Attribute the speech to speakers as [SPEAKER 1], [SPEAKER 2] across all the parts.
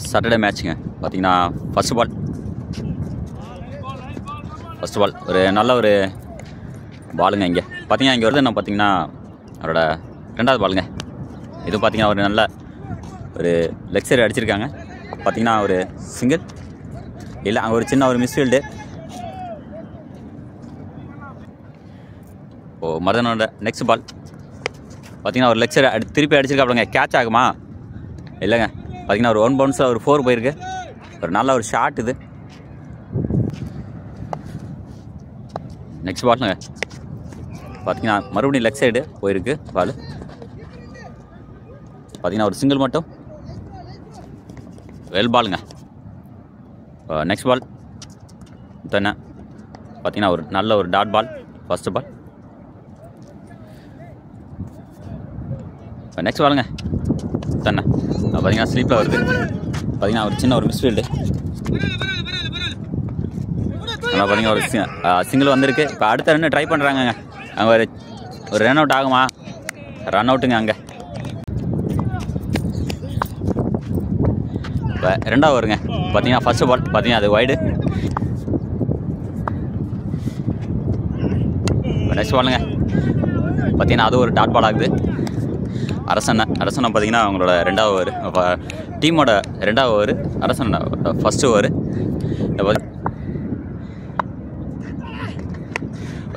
[SPEAKER 1] Saturday மேட்ச்சுங்க. பார்த்தீங்கன்னா first பால் ஒரு நல்ல ஒரு பாலுங்க. இங்கே பார்த்தீங்கன்னா இங்கே வருது என்ன பார்த்தீங்கன்னா அவரோட 2வது பாலுங்க. இது பார்த்தீங்கன்னா ஒரு நல்ல ஒரு லெக் சைடு அடிச்சிருக்காங்க. பார்த்தீங்கன்னா ஒரு சிங்கிள் இல்லை, அங்கே ஒரு சின்ன ஒரு மிஸ்ஃபீல்டு. மருதனோட நெக்ஸ்ட் பால் பார்த்தீங்கன்னா ஒரு லெக் சைடு திருப்பி அடிச்சிருக்காப்லங்க. கேட்ச் ஆகுமா? இல்லைங்க. பார்த்தீங்கன்னா ஒரு 1 பவுன்ஸில் ஒரு 4 போயிருக்கு. ஒரு நல்ல ஒரு ஷாட் இது. நெக்ஸ்ட் பாலுங்க பார்த்தீங்கன்னா மறுபடியும் லெக் சைடு போயிருக்கு பால். பார்த்தீங்கன்னா ஒரு சிங்கிள் மட்டும் வெல் பாலுங்க. நெக்ஸ்ட் பால் தானே பார்த்தீங்கன்னா ஒரு நல்ல ஒரு டாட் பால் ஃபஸ்ட்டு பால். நெக்ஸ்ட் பாலுங்க தானே பார்த்தீங்கன்னா ஸ்லீப்பில் வருது. பார்த்தீங்கன்னா ஒரு சின்ன ஒரு மிஸ்ஃபீல்டு. ஆனால் பார்த்தீங்கன்னா ஒரு சிங்கிள் வந்திருக்கு. இப்போ அடுத்த ரன்னு ட்ரை பண்ணுறாங்கங்க. அங்கே ஒரு ரன் அவுட் ஆகுமா? ரன் அவுட்டுங்க. அங்கே இப்போ 2வது வருங்க. பார்த்தீங்கன்னா ஃபஸ்ட்டு பால் பார்த்தீங்கன்னா அது வைடு. நெக்ஸ்ட் பாலுங்க பார்த்தீங்கன்னா அது ஒரு டாட் பால் ஆகுது. அரசனை பார்த்தீங்கன்னா அவங்களோட 2வது ஓவர், டீமோட 2வது ஓவர். அரசன் ஃபஸ்ட்டு ஓவர்.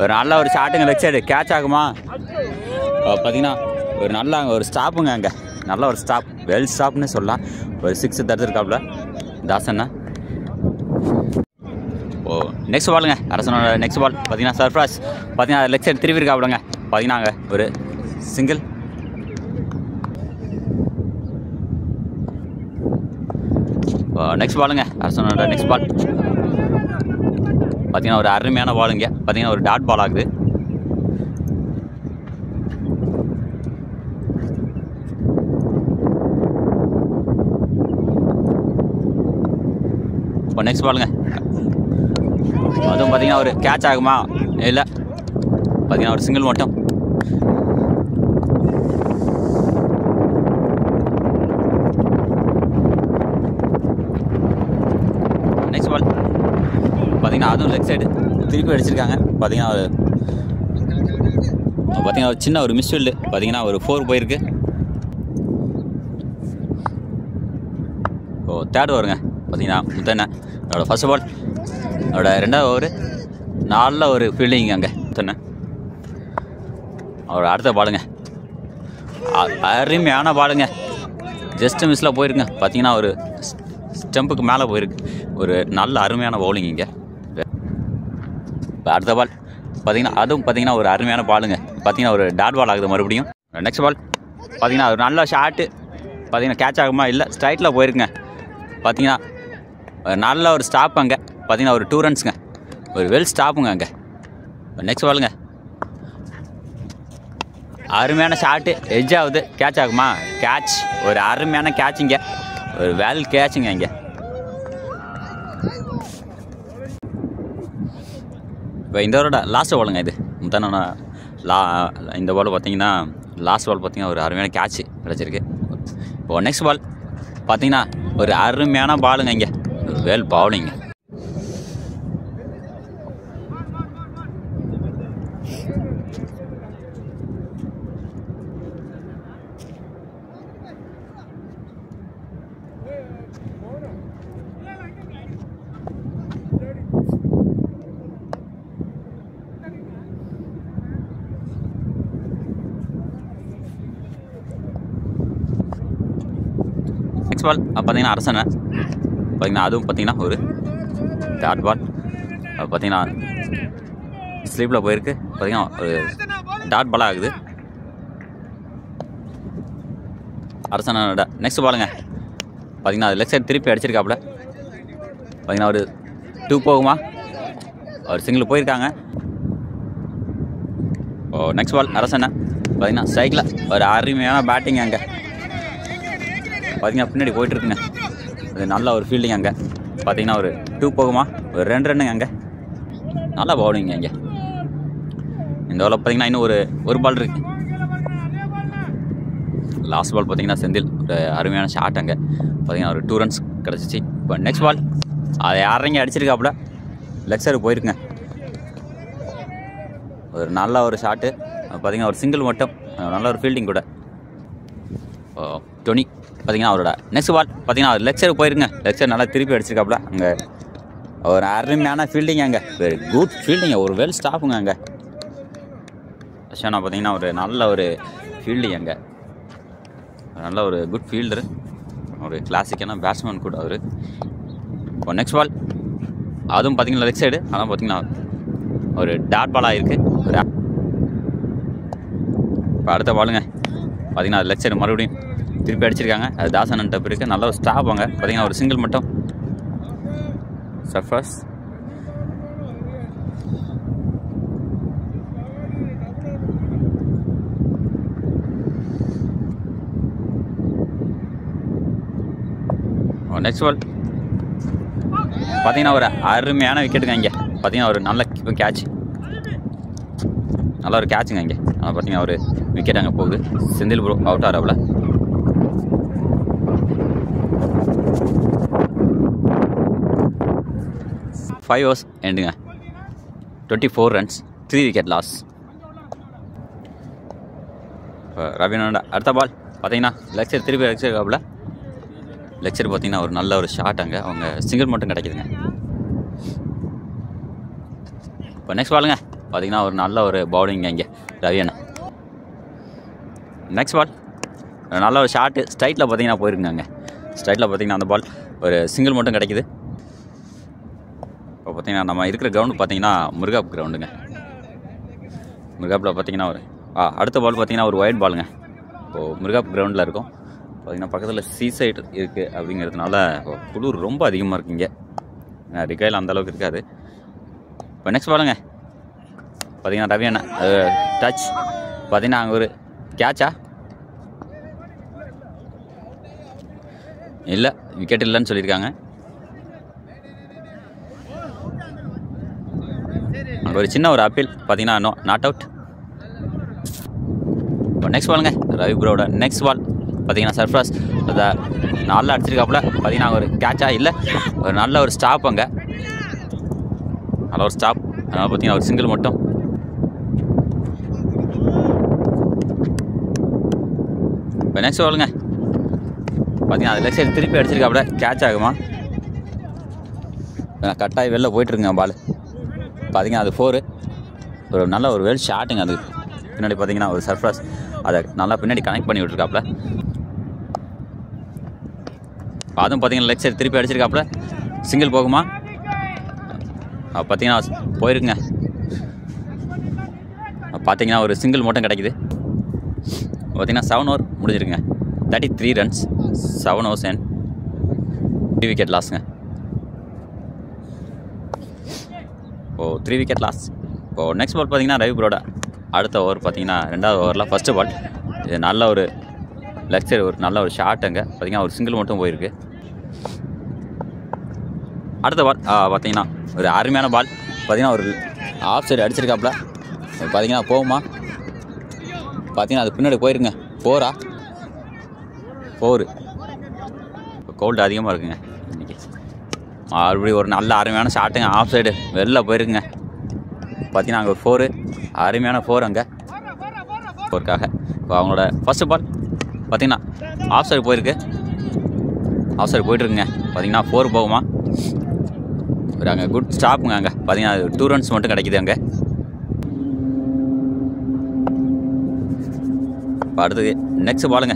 [SPEAKER 1] ஒரு நல்ல ஒரு ஷாட்டுங்க லெக் சைடு. கேட்ச் ஆகுமா? பார்த்தீங்கன்னா ஒரு நல்ல அங்கே ஒரு ஸ்டாப்புங்க. அங்கே நல்ல ஒரு ஸ்டாப், வெல் ஸ்டாப்னு சொல்லலாம். ஒரு 6 தடுத்துருக்காப்புல தாசண்ணா. நெக்ஸ்ட் பாலுங்க அரசனோட நெக்ஸ்ட் பால் பார்த்தீங்கன்னா சர்ஃப்ராஸ். பார்த்தீங்கன்னா லெக் சைடு திருப்பி இருக்காப்புலங்க. பார்த்தீங்கன்னா அங்கே ஒரு சிங்கிள். நெக்ஸ்ட் பாலுங்க அரசனோட நெக்ஸ்ட் பால் பார்த்தீங்கன்னா ஒரு அருமையான பாலுங்க. பார்த்தீங்கன்னா ஒரு டாட் பால் ஆகுது. இப்போ நெக்ஸ்ட் பாலுங்க அதுவும் பார்த்தீங்கன்னா ஒரு கேட்ச் ஆகுமா? இல்லை, பார்த்தீங்கன்னா ஒரு சிங்கிள் மட்டும். நெக்ஸ்ட் பால் பார்த்தீங்கன்னா அதுவும் லெக் சைடு திருப்பி அடிச்சிருக்காங்க. பார்த்தீங்கன்னா ஒரு சின்ன ஒரு மிஸ்ஃபீல்டு. பார்த்தீங்கன்னா ஒரு 4 போயிருக்கு. 3rd ஓவருங்க. பார்த்தீங்கன்னா முத்தண்ண அவரோட ஃபஸ்ட் பால், அவரோட 2வது ஓவர். நல்ல ஒரு ஃபீல்டிங் அங்கே முத்தண்ண. அவரோட அடுத்த பாலுங்க அருமையான பாலுங்க. ஜஸ்ட் மிஸ்ஸில் போயிருக்குங்க. பார்த்தீங்கன்னா ஒரு ஸ்டெம்புக்கு மேலே போயிருக்கு. ஒரு நல்ல அருமையான பவுலிங் இங்கே. இப்போ அடுத்த பால் பார்த்தீங்கன்னா அதுவும் பார்த்தீங்கன்னா ஒரு அருமையான பாலுங்க. பார்த்தீங்கன்னா ஒரு டாட் பால் ஆகுது மறுபடியும். நெக்ஸ்ட் பால் பார்த்தீங்கன்னா ஒரு நல்ல ஷாட்டு. பார்த்தீங்கன்னா கேட்ச் ஆகுமா? இல்லை, ஸ்ட்ரைட்டில் போயிருக்குங்க. பார்த்தீங்கன்னா நல்ல ஒரு ஸ்டாப் அங்கே. பார்த்தீங்கன்னா ஒரு 2 ரன்ஸுங்க. ஒரு வெல் ஸ்டாப்புங்க அங்கே. நெக்ஸ்ட் பாலுங்க அருமையான ஷாட்டு. எட்ஜ் ஆகுது. கேட்ச் ஆகுமா? கேட்ச். ஒரு அருமையான கேட்சிங்க. ஒரு வெல் கேட்சுங்க இங்கே. இப்போ இந்த ஓவரோட லாஸ்ட் பாலுங்க இது முத்தான. இந்த பால் பார்த்தீங்கன்னா லாஸ்ட் பால் பார்த்தீங்கன்னா ஒரு அருமையான கேட்ச் கிடச்சிருக்கு. இப்போது நெக்ஸ்ட் பால் பார்த்தீங்கன்னா ஒரு அருமையான பாலுங்க இங்கே. ஒரு வெல் பவுலிங்க. நெக்ஸ்ட் பால் பார்த்தீங்கன்னா அரசனை. பார்த்தீங்கன்னா அதுவும் பார்த்தீங்கன்னா ஒரு டாட் பால். பார்த்தீங்கன்னா ஸ்லீப்பில் போயிருக்கு. பார்த்தீங்கன்னா ஒரு டாட் பால் ஆகுது. அரசனோட நெக்ஸ்ட் பாலுங்க பார்த்தீங்கன்னா அது லெக் சைடு திருப்பி அடிச்சிருக்காப்புல. பார்த்தீங்கன்னா ஒரு 2 போகுமா? ஒரு சிங்கிள் போயிருக்காங்க. நெக்ஸ்ட் பால் அரசனை. பார்த்தீங்கன்னா ஸ்ட்ரைக்கில் ஒரு அருமையான பேட்டிங் அங்கே. பார்த்தீங்கன்னா பின்னாடி போயிட்டுருக்குங்க. அது நல்ல ஒரு ஃபீல்டிங் அங்கே. பார்த்தீங்கன்னா ஒரு 2 போகுமா? ஒரு 2 ரன்னுங்க அங்கே. நல்லா பவுலிங்க இங்கே. இந்த ஓவரில் பார்த்தீங்கன்னா இன்னும் ஒரு பால் இருக்குது. லாஸ்ட் பால் பார்த்தீங்கன்னா செந்தில் ஒரு அருமையான ஷாட் அங்கே பார்த்தீங்கன்னா ஒரு 2 ரன்ஸ் கிடச்சிச்சு. இப்போ நெக்ஸ்ட் பால் அதை யாரைங்க அடிச்சிருக்காப்புல லெக் சைடு போயிருக்குங்க. ஒரு நல்ல ஒரு ஷாட்டு பார்த்தீங்கன்னா ஒரு சிங்கிள் மட்டும் நல்ல ஒரு ஃபீல்டிங் கூட. டொனி பார்த்தீங்கன்னா அவரோட நெக்ஸ்ட் பால் பார்த்தீங்கன்னா அவர் லெக் சைடு போயிருங்க. லெக் சைடு நல்லா திருப்பி அடிச்சிருக்காப்புல. அங்கே ஒரு அருமையான ஃபீல்டிங் அங்கே வெரி குட் ஃபீல்டிங்க ஒரு வெல் ஸ்டாஃபுங்க அங்கே. அஷானா பார்த்தீங்கன்னா ஒரு நல்ல ஒரு ஃபீல்டிங் அங்கே நல்ல ஒரு குட் ஃபீல்டரு ஒரு கிளாசிக்கான பேட்ஸ்மேன் கூட அவர். இப்போ நெக்ஸ்ட் பால் அதுவும் பார்த்தீங்கன்னா லெக் சைடு ஆனால் பார்த்தீங்கன்னா ஒரு டாட் பாலாக இருக்குது. இப்போ அடுத்த பாலுங்க பார்த்தீங்கன்னா அது லெக் சைடு மறுபடியும் திருப்பி அடிச்சிருக்காங்க. அது தாசன் டப் இருக்குது நல்ல ஒரு ஸ்டாப் அங்கே பார்த்தீங்கன்னா ஒரு சிங்கிள் மட்டும் சர்ஃபஸ். நெக்ஸ்ட் பால் பார்த்தீங்கன்னா ஒரு அருமையான விக்கெட்டுங்க இங்கே பார்த்தீங்கன்னா ஒரு நல்ல கேட்ச் நல்ல ஒரு கேட்சுங்க இங்கே பார்த்தீங்கன்னா ஒரு விக்கெட் அங்கே போகுது. செந்தில் ப்ரோ அவுட் ஆகிறாப்புல. ஃபைவ் ஓவர்ஸ் எண்டுங்க 24 ரன்ஸ் 3 விக்கெட் லாஸ். ரவீனோட அடுத்த பால் பார்த்தீங்கன்னா லெக் சைடு திருப்பி அடிச்சிருக்காப்புல. லெக் சைடு பார்த்தீங்கன்னா ஒரு நல்ல ஒரு ஷாட் அங்கே அவங்க சிங்கிள் மட்டும் கிடைக்குதுங்க. இப்போ நெக்ஸ்ட் பாலுங்க பார்த்தீங்கன்னா ஒரு நல்ல ஒரு பவுலிங் இங்கே ரவியண்ணா. நெக்ஸ்ட் பால் நல்ல ஒரு ஷாட்டு ஸ்ட்ரைட்டில் பார்த்தீங்கன்னா போயிருக்குங்க. அங்கே ஸ்ட்ரைட்டில் பார்த்தீங்கன்னா அந்த பால் ஒரு சிங்கிள் மட்டும் கிடைக்குது. இப்போ பார்த்தீங்கன்னா நம்ம இருக்கிற கிரவுண்டு பார்த்தீங்கன்னா முருகாப் கிரவுண்டுங்க. முருகாப்பில் பார்த்தீங்கன்னா ஒரு அடுத்த பால் பார்த்தீங்கன்னா ஒரு ஒயிட் பாலுங்க. இப்போது முருகாப் கிரவுண்டில் இருக்கும் பார்த்தீங்கன்னா பக்கத்தில் சீ சைடு இருக்குது அப்படிங்கிறதுனால குளிர் ரொம்ப அதிகமாக இருக்குங்க. ரிகையில் அந்தளவுக்கு இருக்காது. இப்போ நெக்ஸ்ட் பாலுங்க பார்த்தீங்கன்னா ரவி அண்ணா டச் பார்த்தீங்கன்னா அங்கே ஒரு கேட்சா இல்லை விக்கெட் இல்லைன்னு சொல்லியிருக்காங்க. அங்கே ஒரு சின்ன ஒரு அப்பீல் பார்த்தீங்கன்னா நாட் அவுட். இப்போ நெக்ஸ்ட் பாலுங்க ரவி ப்ரோட நெக்ஸ்ட் பால் பார்த்தீங்கன்னா சர்ஃப்ராஸ் அதை நல்லா அடிச்சிருக்காப்புல. பார்த்தீங்கன்னா ஒரு கேட்சா இல்லை ஒரு நல்ல ஒரு ஸ்டாப் அங்கே நல்ல ஒரு ஸ்டாப் அதனால் பார்த்தீங்கன்னா ஒரு சிங்கிள் மட்டும். இப்போ நெக்ஸ்ட் பாலுங்க பார்த்தீங்கன்னா அது லெக் சைடு திருப்பி அடிச்சிருக்காப்புல. கேட்ச் ஆகுமா கட்டாயி வெளில போயிட்டுருங்க பால் பார்த்தீங்கன்னா அது 4 ஒரு நல்ல ஒரு வெல் ஷாட்டுங்க. அது பின்னாடி பார்த்தீங்கன்னா ஒரு சர்ஃப்ராஸ் அதை நல்லா பின்னாடி கனெக்ட் பண்ணி விட்டுருக்காப்புல. அதுவும் பார்த்தீங்கன்னா லெக் சைடு திருப்பி அடிச்சிருக்காப்புல. சிங்கிள் போகுமா பார்த்தீங்கன்னா போயிருக்குங்க. பார்த்தீங்கன்னா ஒரு சிங்கிள் மட்டும் கிடைக்குது. பார்த்தீங்கன்னா 7 ஓவர் முடிஞ்சிருக்குங்க 33 ரன்ஸ் 7 overs and 3 விக்கெட் லாஸுங்க. இப்போது 3 விக்கெட் லாஸ். இப்போது நெக்ஸ்ட் பால் பார்த்தீங்கன்னா ரவி ப்ரோட அடுத்த ஓவர் பார்த்தீங்கன்னா 2வது ஓவரில் ஃபஸ்ட்டு பால் இது நல்ல ஒரு லெக் சைடு ஒரு நல்ல ஒரு ஷாட் அங்கே பார்த்தீங்கன்னா ஒரு சிங்கிள் மட்டும் போயிருக்கு. அடுத்த பால் பார்த்தீங்கன்னா ஒரு அருமையான பால் பார்த்தீங்கன்னா ஒரு ஆஃப் சைடு அடிச்சிருக்காப்புல. பார்த்தீங்கன்னா போகுமா பார்த்தீங்கன்னா அது பின்னாடி போயிருங்க 4 இப்போ கோல்டு அதிகமாக இருக்குங்க இன்றைக்கி. மறுபடியும் ஒரு நல்ல அருமையான ஷாட்டுங்க ஆஃப் சைடு வெளில போயிருக்குங்க. பார்த்தீங்கன்னா அங்கே ஒரு 4 அருமையான 4 அங்கே 4க்காக. இப்போ அவங்களோட ஃபஸ்ட்டு பால் பார்த்தீங்கன்னா ஆஃப் சைடு போயிருக்கு ஆஃப் சைடு போயிட்டுருக்குங்க. பார்த்தீங்கன்னா 4 போகுமா ஒரு அங்கே குட் ஸ்டாப்புங்க. அங்கே பார்த்தீங்கன்னா 2 ரன்ஸ் மட்டும் கிடைக்குது அங்கே. இப்போ அடுத்தது நெக்ஸ்ட் பாலுங்க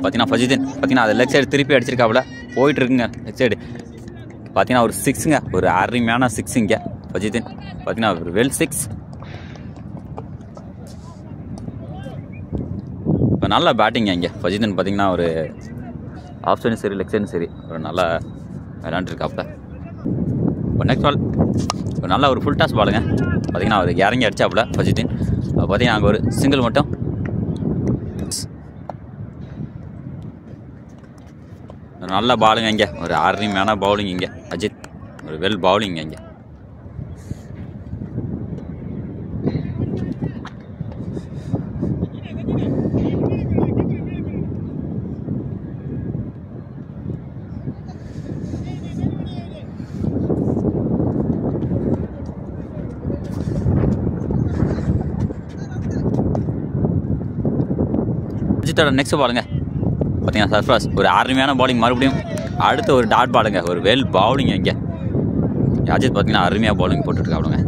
[SPEAKER 1] பார்த்தீங்கன்னா ஃபஜிதீன் பார்த்தீங்கன்னா அது லெக் சைடு திருப்பி அடிச்சிருக்காப்புல போயிட்டுருக்குங்க லெக் சைடு. பார்த்தீங்கன்னா ஒரு 6ங்க ஒரு அருமையான 6 இங்கே ஃபஜிதீன் பார்த்தீங்கன்னா ஒரு வெல் 6. இப்போ நல்லா பேட்டிங்க இங்கே ஃபஜிதீன் பார்த்தீங்கன்னா ஒரு ஆஃப் சைடும் சரி லெக் சைடும் சரி ஒரு நல்லா விளையாண்டுருக்காப்புல. இப்போ நெக்ஸ்ட் பால் ஒரு நல்ல ஒரு ஃபுல் டாஸ் பாலுங்க பார்த்தீங்கன்னா அவர் இறங்கி அடிச்சாப்புல ஃபஜிதீன். பார்த்தீங்கன்னா அங்கே ஒரு சிங்கிள் மட்டும். நல்ல பாலுங்க இங்கே ஒரு அருமையான பவுலிங் இங்கே அஜித் ஒரு வெல் பவுலிங் இங்கே. அஜித்தோட நெக்ஸ்ட் பாலுங்க பார்த்தீங்கன்னா சர்ஃப்ராஸ் ஒரு அருமையான பவுலிங், மறுபடியும் அடுத்த ஒரு டாட் பாலுங்க, ஒரு வெல் பவுலிங். இங்கே அஜித் பார்த்தீங்கன்னா அருமையாக பவுலிங் போட்டுட்ருக்காங்க.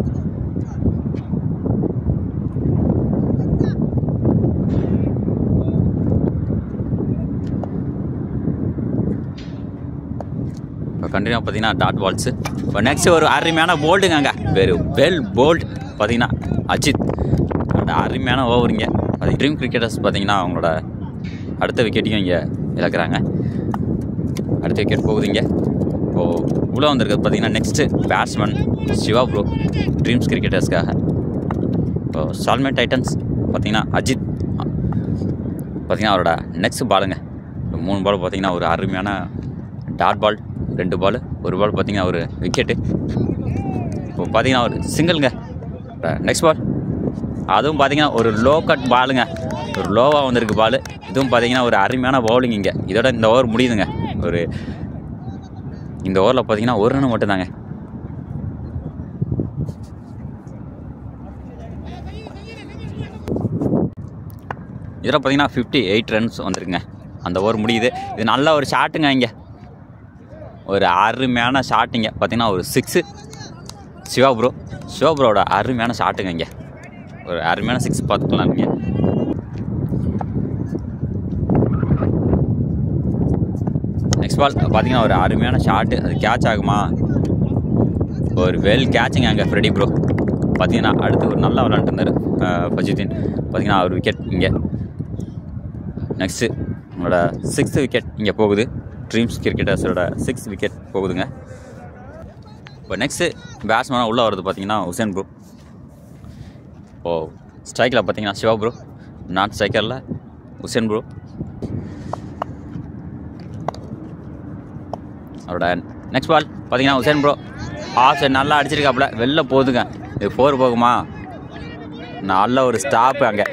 [SPEAKER 1] இப்போ கண்டினியூவாக பார்த்தீங்கன்னா டாட் பால்ஸு. இப்போ நெக்ஸ்ட் ஒரு அருமையான போல்டுங்க, அங்கே வெரி வெல் போல்டு பார்த்தீங்கன்னா அஜித். அந்த அருமையான ஓவருங்க. அது ட்ரீம் கிரிக்கெட்டர்ஸ் பார்த்தீங்கன்னா அவங்களோட அடுத்த விக்கெட்டையும் இங்கே இழக்கிறாங்க. அடுத்த விக்கெட் போகுதுங்க. இப்போது உள்ளே வந்திருக்கிறது பார்த்தீங்கன்னா next batsman Siva bro, dreams கிரிக்கெட்டர்ஸ்க்காக. இப்போது சால்மேன் டைட்டன்ஸ் பார்த்தீங்கன்னா அஜித் பார்த்தீங்கன்னா அவரோட நெக்ஸ்ட் பாலுங்க. 3 பால் பார்த்தீங்கன்னா ஒரு அருமையான டாட் பால், 2 பால், 1 பால் பார்த்தீங்கன்னா ஒரு விக்கெட்டு. இப்போ பார்த்தீங்கன்னா ஒரு சிங்கிள்ங்க. நெக்ஸ்ட் பால் அதுவும் பார்த்தீங்கன்னா ஒரு லோ கட் பாலுங்க, ஒரு லோவாக வந்திருக்கு பால். இதுவும் பார்த்தீங்கன்னா ஒரு அருமையான பவுலிங். இங்கே இதோட இந்த ஓவர் முடியுதுங்க. ஒரு இந்த ஓவரில் பார்த்தீங்கன்னா 1 ரன் மட்டும்தாங்க. இதில் பார்த்தீங்கன்னா 58 ரன்ஸ் வந்துருக்குங்க. அந்த ஓவர் முடியுது. இது நல்ல ஒரு ஷாட்டுங்க. இங்கே ஒரு அருமையான ஷாட்டுங்க பார்த்தீங்கன்னா ஒரு 6 சிவா ப்ரோவோட அருமையான ஷாட்டுங்க. இங்கே ஒரு அருமையான 6 பார்த்துக்கலாம். இங்கே நெக்ஸ்ட் பால் பார்த்தீங்கன்னா ஒரு அருமையான ஷாட்டு, அது கேட்ச் ஆகுமா? ஒரு வெல் கேட்சுங்க. அங்கே ஃப்ரெடி ப்ரோ பார்த்தீங்கன்னா அடுத்து ஒரு நல்லா விளாண்டுருந்தார் ஃபஜுதீன் பார்த்தீங்கன்னா ஒரு விக்கெட். இங்கே நெக்ஸ்ட்டு உங்களோட 6th விக்கெட் இங்கே போகுது. ட்ரீம்ஸ் கிரிக்கெட்டர்ஸோட 6th விக்கெட் போகுதுங்க. இப்போ நெக்ஸ்ட்டு பேட்ஸ்மேனாக உள்ளே வருது பார்த்தீங்கன்னா உசேன் ப்ரோ. இப்போது ஸ்ட்ரைக்கில் பார்த்தீங்கன்னா சிவா ப்ரோ, நான் ஸ்ட்ரைக்கரில் உசேன் ப்ரோ. அவரோட நெக்ஸ்ட் பால் பார்த்தீங்கன்னா உசேன் ப்ரோ ஆஃப் சைட் நல்லா அடிச்சிருக்காப்புல, வெளில போகுதுங்க. இது 4 போகுமா? நல்ல ஒரு ஸ்டாப்பு அங்கே,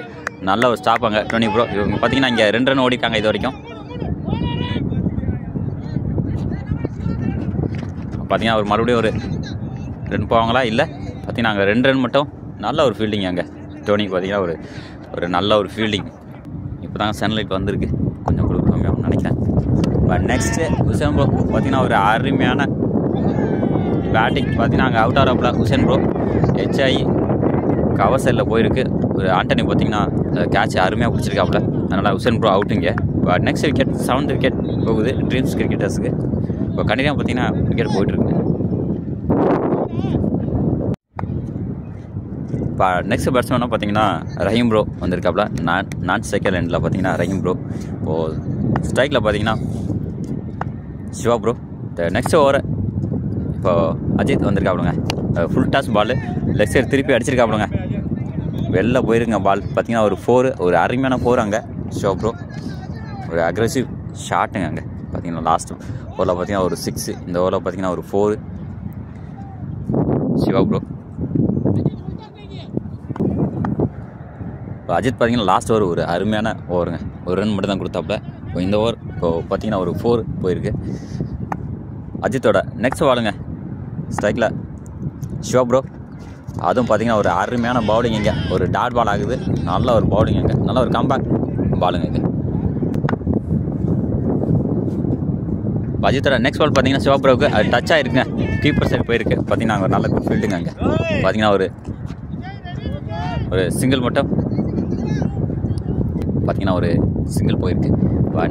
[SPEAKER 1] நல்ல ஒரு ஸ்டாப் அங்கே டோனி ப்ரோ. இவங்க பார்த்தீங்கன்னா இங்கே 2 ரன் ஓடிக்காங்க இது வரைக்கும். பார்த்தீங்கன்னா ஒரு மறுபடியும் ஒரு ரன் போவாங்களா? இல்லை, பார்த்தீங்கன்னா அங்கே 2 ரன் மட்டும். நல்ல ஒரு ஃபீல்டிங் அங்கே டோனிக்கு பார்த்தீங்கன்னா ஒரு நல்ல ஒரு ஃபீல்டிங். இப்போ தாங்க சன்லைட் வந்திருக்கு, கொஞ்சம் கொடுக்காம நினைக்கிறேன். இப்போ நெக்ஸ்ட்டு உசேன் ப்ரோ பார்த்தீங்கன்னா ஒரு அருமையான பேட்டிங் பார்த்தீங்கன்னா அங்கே அவுட் ஆகிறாப்புல உசேன் ப்ரோ. ஹெச்ஐ கவர் சைடில் போயிருக்கு. ஒரு ஆண்டனி பார்த்தீங்கன்னா கேட்ச் அருமையாக பிடிச்சிருக்காப்புல, அதனால் உசேன் ப்ரோ அவுட்டுங்க. இப்போ நெக்ஸ்ட் விக்கெட் 7th விக்கெட் போகுது ட்ரீம்ஸ் கிரிக்கெட்டர்ஸுக்கு. இப்போ கண்டினியூவாக பார்த்தீங்கன்னா விக்கெட் போயிட்டுருக்கு. இப்போ நெக்ஸ்ட் பேட்ஸ்மேனாக பார்த்தீங்கன்னா ரஹீம் ப்ரோ வந்திருக்காப்புல. நான் ஸ்ட்ரைக்கர் எண்டில் பார்த்தீங்கன்னா ரஹீம் ப்ரோ. இப்போது ஸ்ட்ரைக்கில் பார்த்தீங்கன்னா சிவா ப்ரோ. நெக்ஸ்ட் ஓவர் இப்போ அஜித் வந்திருக்காப்புலங்க. Full toss ball leg side திருப்பி அடிச்சிருக்காப்புலங்க, வெளில போயிருங்க பால். பார்த்தீங்கன்னா ஒரு 4, ஒரு அருமையான 4 அங்கே சிவா ப்ரோ. ஒரு அக்ரெசிவ் ஷாட்டுங்க அங்கே பார்த்தீங்கன்னா லாஸ்ட் ஓவரில் பார்த்தீங்கன்னா ஒரு 6, இந்த ஓவரில் பார்த்தீங்கன்னா ஒரு 4 சிவா ப்ரோ. இப்போ அஜித் பார்த்தீங்கன்னா லாஸ்ட் ஓவர் ஒரு அருமையான ஓவருங்க, ஒரு ரன் மட்டும் தான் கொடுத்தாப்புல. இப்போ இந்த ஓவர் இப்போ பார்த்தீங்கன்னா ஒரு 4 போயிருக்கு. அஜித்தோட நெக்ஸ்ட் பாலுங்க ஸ்ட்ரைக்கில் சிவா ப்ரோ. அதுவும் பார்த்தீங்கன்னா ஒரு அருமையான பவுலிங். இங்கே ஒரு டாட் பால் ஆகுது, நல்ல ஒரு பவுலிங். இங்கே நல்ல ஒரு கம்பேக் பாலுங்க இது. அஜித்தோட நெக்ஸ்ட் பால் பார்த்தீங்கன்னா சிவா ப்ரோவுக்கு அது டச் ஆகிருக்குங்க, கீப்பர் சைடு போயிருக்கு. பார்த்தீங்கன்னா அங்கே நல்ல குட் ஃபீல்டுங்க. அங்கே பார்த்தீங்கன்னா ஒரு சிங்கிள் மட்டும் பார்த்தீங்கன்னா ஒரு சிங்கிள் போயிருக்கு.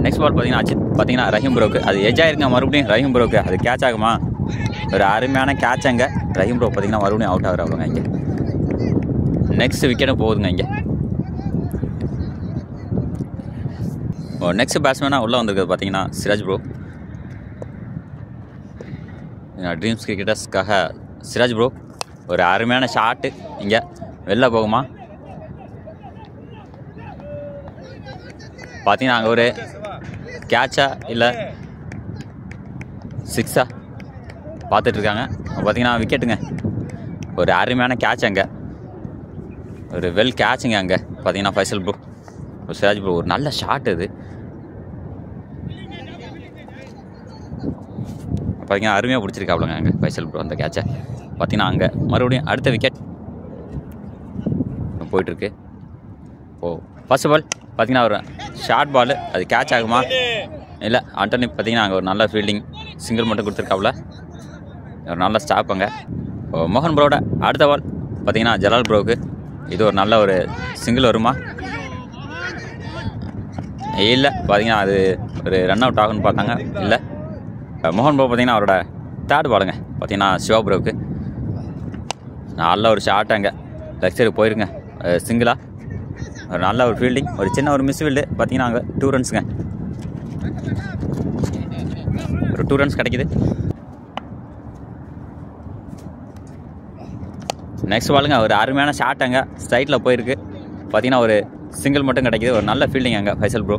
[SPEAKER 1] நெக்ஸ்ட் பால் பார்த்தீங்கன்னா அஜித் பார்த்தீங்கன்னா ரஹீம் ப்ரோக்கு அது எஜ் ஆயிருங்க, மறுபடியும் ரஹீம் ப்ரோக்கு அது கேட்ச் ஆகுமா? ஒரு அருமையான கேட்ச் அங்கே ரஹீம் ப்ரோ பார்த்தீங்கன்னா மறுபடியும் அவுட் ஆகுறாங்க. இங்கே நெக்ஸ்ட் விக்கெட்டும் போகுதுங்க. இங்கே நெக்ஸ்ட் பேட்ஸ்மேனாக உள்ளே வந்திருக்கிறது பார்த்தீங்கன்னா சிராஜ் ப்ரோ. ட்ரீம்ஸ் கிரிக்கெட்டர்ஸ்க்காக சிராஜ் ப்ரோ. ஒரு அருமையான ஷாட்டு இங்கே வெளில போகுமா? பார்த்தீங்கன்னா அங்கே ஒரு கேட்சா இல்லை 6ஆ பார்த்துட்ருக்காங்க. பார்த்தீங்கன்னா விக்கெட்டுங்க, ஒரு அருமையான கேட்ச் அங்கே, ஒரு வெல் கேட்சுங்க அங்கே பார்த்தீங்கன்னா ஃபைசல் ப்ரோ. ஒரு சிராஜ் ப்ரோ ஒரு நல்ல ஷாட் இது பார்த்தீங்கன்னா அருமையாக பிடிச்சிருக்காப்லங்க அங்கே ஃபைசல் ப்ரோ அந்த கேட்சை. பார்த்தீங்கன்னா அங்கே மறுபடியும் அடுத்த விக்கெட் போயிட்டுருக்கு. ஃபர்ஸ்ட் பால் பார்த்தீங்கன்னா ஒரு ஷார்ட் பால், அது கேட்ச் ஆகுமா இல்லை ஆண்டனி பார்த்தீங்கன்னா அங்கே ஒரு நல்ல ஃபீல்டிங், சிங்கிள் மட்டும் கொடுத்துருக்காப்புல, ஒரு நல்ல ஸ்டாப் அங்கே. மோகன் ப்ரோட அடுத்த பால் பார்த்தீங்கன்னா ஜலால் ப்ரோவுக்கு, இது ஒரு நல்ல ஒரு சிங்கிள் வருமா இல்லை பார்த்தீங்கன்னா அது ஒரு ரன் அவுட் ஆகுன்னு பார்த்தாங்க, இல்லை. மோகன் ப்ரோ பார்த்தீங்கன்னா அவரோட தேர்ட் பாலுங்க பார்த்தீங்கன்னா சிவா ப்ரோவுக்கு, நல்ல ஒரு ஷாட் அங்கே லெஃப்ட் சைடு போயிருங்க, சிங்கிளாக ஒரு நல்ல ஒரு ஃபீல்டிங், ஒரு சின்ன ஒரு மிஸ் ஃபீல்டு பார்த்தீங்கன்னா அங்கே 2 ரன்ஸுங்க, ஒரு 2 ரன்ஸ் கிடைக்கிது. நெக்ஸ்ட் பாலுங்க ஒரு அருமையான ஷாட் அங்கே ஸ்ட்ரைட்டில் போயிருக்கு பார்த்தீங்கன்னா ஒரு சிங்கிள் மட்டும் கிடைக்கிது, ஒரு நல்ல ஃபீல்டிங் அங்கே ஃபைசல் ப்ரோ.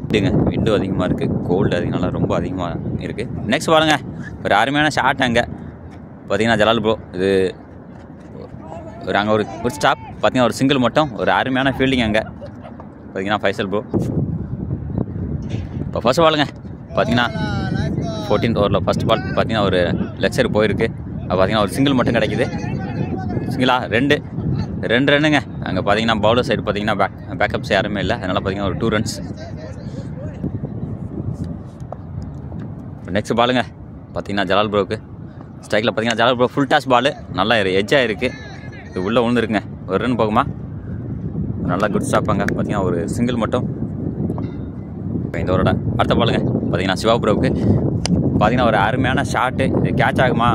[SPEAKER 1] விண்டுங்க, விண்டு அதிகமாக இருக்குது, கோல்டு அதிகமாக ரொம்ப அதிகமாக இருக்குது. நெக்ஸ்ட் பாருங்க ஒரு அருமையான ஷாட் அங்கே பார்த்தீங்கன்னா ஜலால் ப்ரோ, இது ஒரு அங்கே ஒரு ஸ்டாப் பார்த்தீங்கன்னா ஒரு சிங்கிள் மட்டும், ஒரு அருமையான ஃபீல்டிங் அங்கே பார்த்தீங்கன்னா ஃபைசல் ப்ரோ. இப்போ ஃபர்ஸ்ட் பாலுங்க பார்த்தீங்கன்னா 14th ஓவரில் ஃபர்ஸ்ட் பால் பார்த்தீங்கன்னா ஒரு லெஃப்ட் சைடு போயிருக்கு, அது பார்த்தீங்கன்னா ஒரு சிங்கிள் மட்டும் கிடைக்கிது, சிங்கிளா 2 ரன்னுங்க அங்கே பார்த்தீங்கன்னா பவுலர் சைடு பார்த்தீங்கன்னா பேக்கப்ஸ் யாருமே இல்லை, அதனால் பார்த்தீங்கன்னா ஒரு 2 ரன்ஸ். நெக்ஸ்ட் பாலுங்க பார்த்தீங்கன்னா ஜலால் ப்ரோவுக்கு, ஸ்ட்ரைக்கில் பார்த்தீங்கன்னா Jalal bro full toss ball, நல்லா எட்ஜாக இருக்குது, இது உள்ளே விழுந்துருக்குங்க, ஒரு ரன் போகுமா, நல்லா குட் ஸ்டாப்பாங்க பார்த்தீங்கன்னா ஒரு சிங்கிள் மட்டும். இந்த ஓவரோட அடுத்த பாலுங்க பார்த்தீங்கன்னா சிவா ப்ரோவுக்கு, பார்த்தீங்கன்னா ஒரு அருமையான ஷாட்டு, இது கேட்ச் ஆகுமா,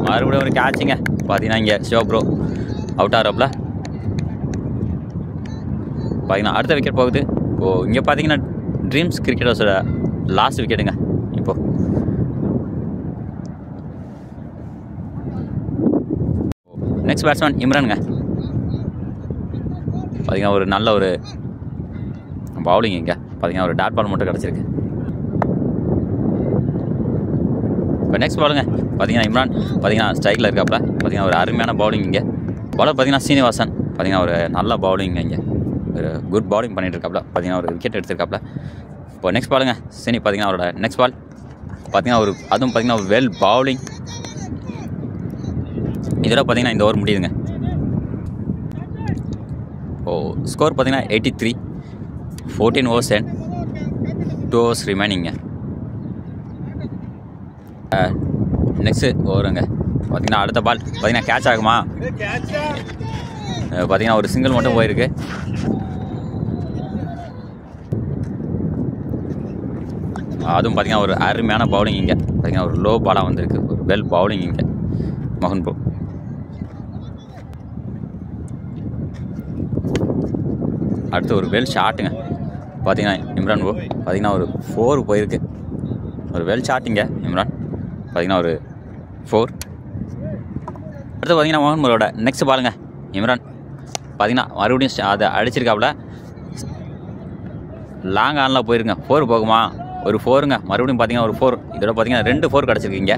[SPEAKER 1] மறுபடியும் ஒரு கேட்சிங்க பார்த்தீங்கன்னா இங்கே சிவா ப்ரோ அவுட் ஆகிறப்பல பார்த்தீங்கன்னா அடுத்த விக்கெட் போகுது. இப்போது இங்கே பார்த்தீங்கன்னா ட்ரீம்ஸ் கிரிக்கெட்டர்ஸோட லாஸ்ட் விக்கெட்டுங்க. இப்போது நெக்ஸ்ட் பேட்ஸ்மேன் இம்ரானுங்க பார்த்தீங்கன்னா ஒரு நல்ல ஒரு பவுலிங், இங்கே பார்த்தீங்கன்னா ஒரு டாட் பால் மட்டும் கிடச்சிருக்கு. இப்போ நெக்ஸ்ட் பாலுங்க பார்த்தீங்கன்னா இம்ரான் பார்த்தீங்கன்னா ஸ்ட்ரைக்கில் இருக்காப்புல, பார்த்தீங்கன்னா ஒரு அருமையான பவுலிங் இங்கே. பவுலர் பார்த்தீங்கன்னா சீனிவாசன் பார்த்தீங்கன்னா ஒரு நல்ல பவுலிங், இங்கே ஒரு குட் பவுலிங் பண்ணிட்டு இருக்காப்புல, பார்த்தீங்கன்னா ஒரு விக்கெட் எடுத்திருக்காப்புல. இப்போ நெக்ஸ்ட் பாலுங்க சீனி பார்த்தீங்கன்னா அவரோட நெக்ஸ்ட் பால் பார்த்தீங்கன்னா அதுவும் பார்த்தீங்கன்னா ஒரு வெல் பவுலிங். இதோட பார்த்தீங்கன்னா இந்த ஓவர் முடியுதுங்க. ஸ்கோர் பார்த்தீங்கன்னா 83, 14 overs and 2 overs ரிமைனிங்க. நெக்ஸ்ட்டு ஓவருங்க பார்த்தீங்கன்னா அடுத்த பால் பார்த்தீங்கன்னா கேட்ச் ஆகுமா, பார்த்தீங்கன்னா ஒரு சிங்கிள் மட்டும் போயிருக்கு. அதுவும் பார்த்தீங்கன்னா ஒரு அருமையான பவுலிங் இங்கே, பார்த்தீங்கன்னா ஒரு லோ பாலாக வந்திருக்கு, ஒரு வெல் பவுலிங் இங்கே மோகன் ப்ரோ. அடுத்து ஒரு வெல் ஷாட்டுங்க பார்த்தீங்கன்னா இம்ரான் ப்ரோ, பார்த்தீங்கன்னா ஒரு 4 போயிருக்கு, ஒரு வெல் ஷாட்டிங்க இம்ரான், பார்த்தீங்கன்னா ஒரு 4. அடுத்து பார்த்தீங்கன்னா மோகன் ப்ரோட நெக்ஸ்ட் பாலுங்க இம்ரான் பார்த்தீங்கன்னா மறுபடியும் அதை அடிச்சிருக்காப்புல, லாங் ஆனில் போயிருங்க, 4 போகுமா, ஒரு 4ங்க மறுபடியும் பார்த்தீங்கன்னா ஒரு 4. இதோட பார்த்தீங்கன்னா 2 4 கிடச்சிருக்கீங்க,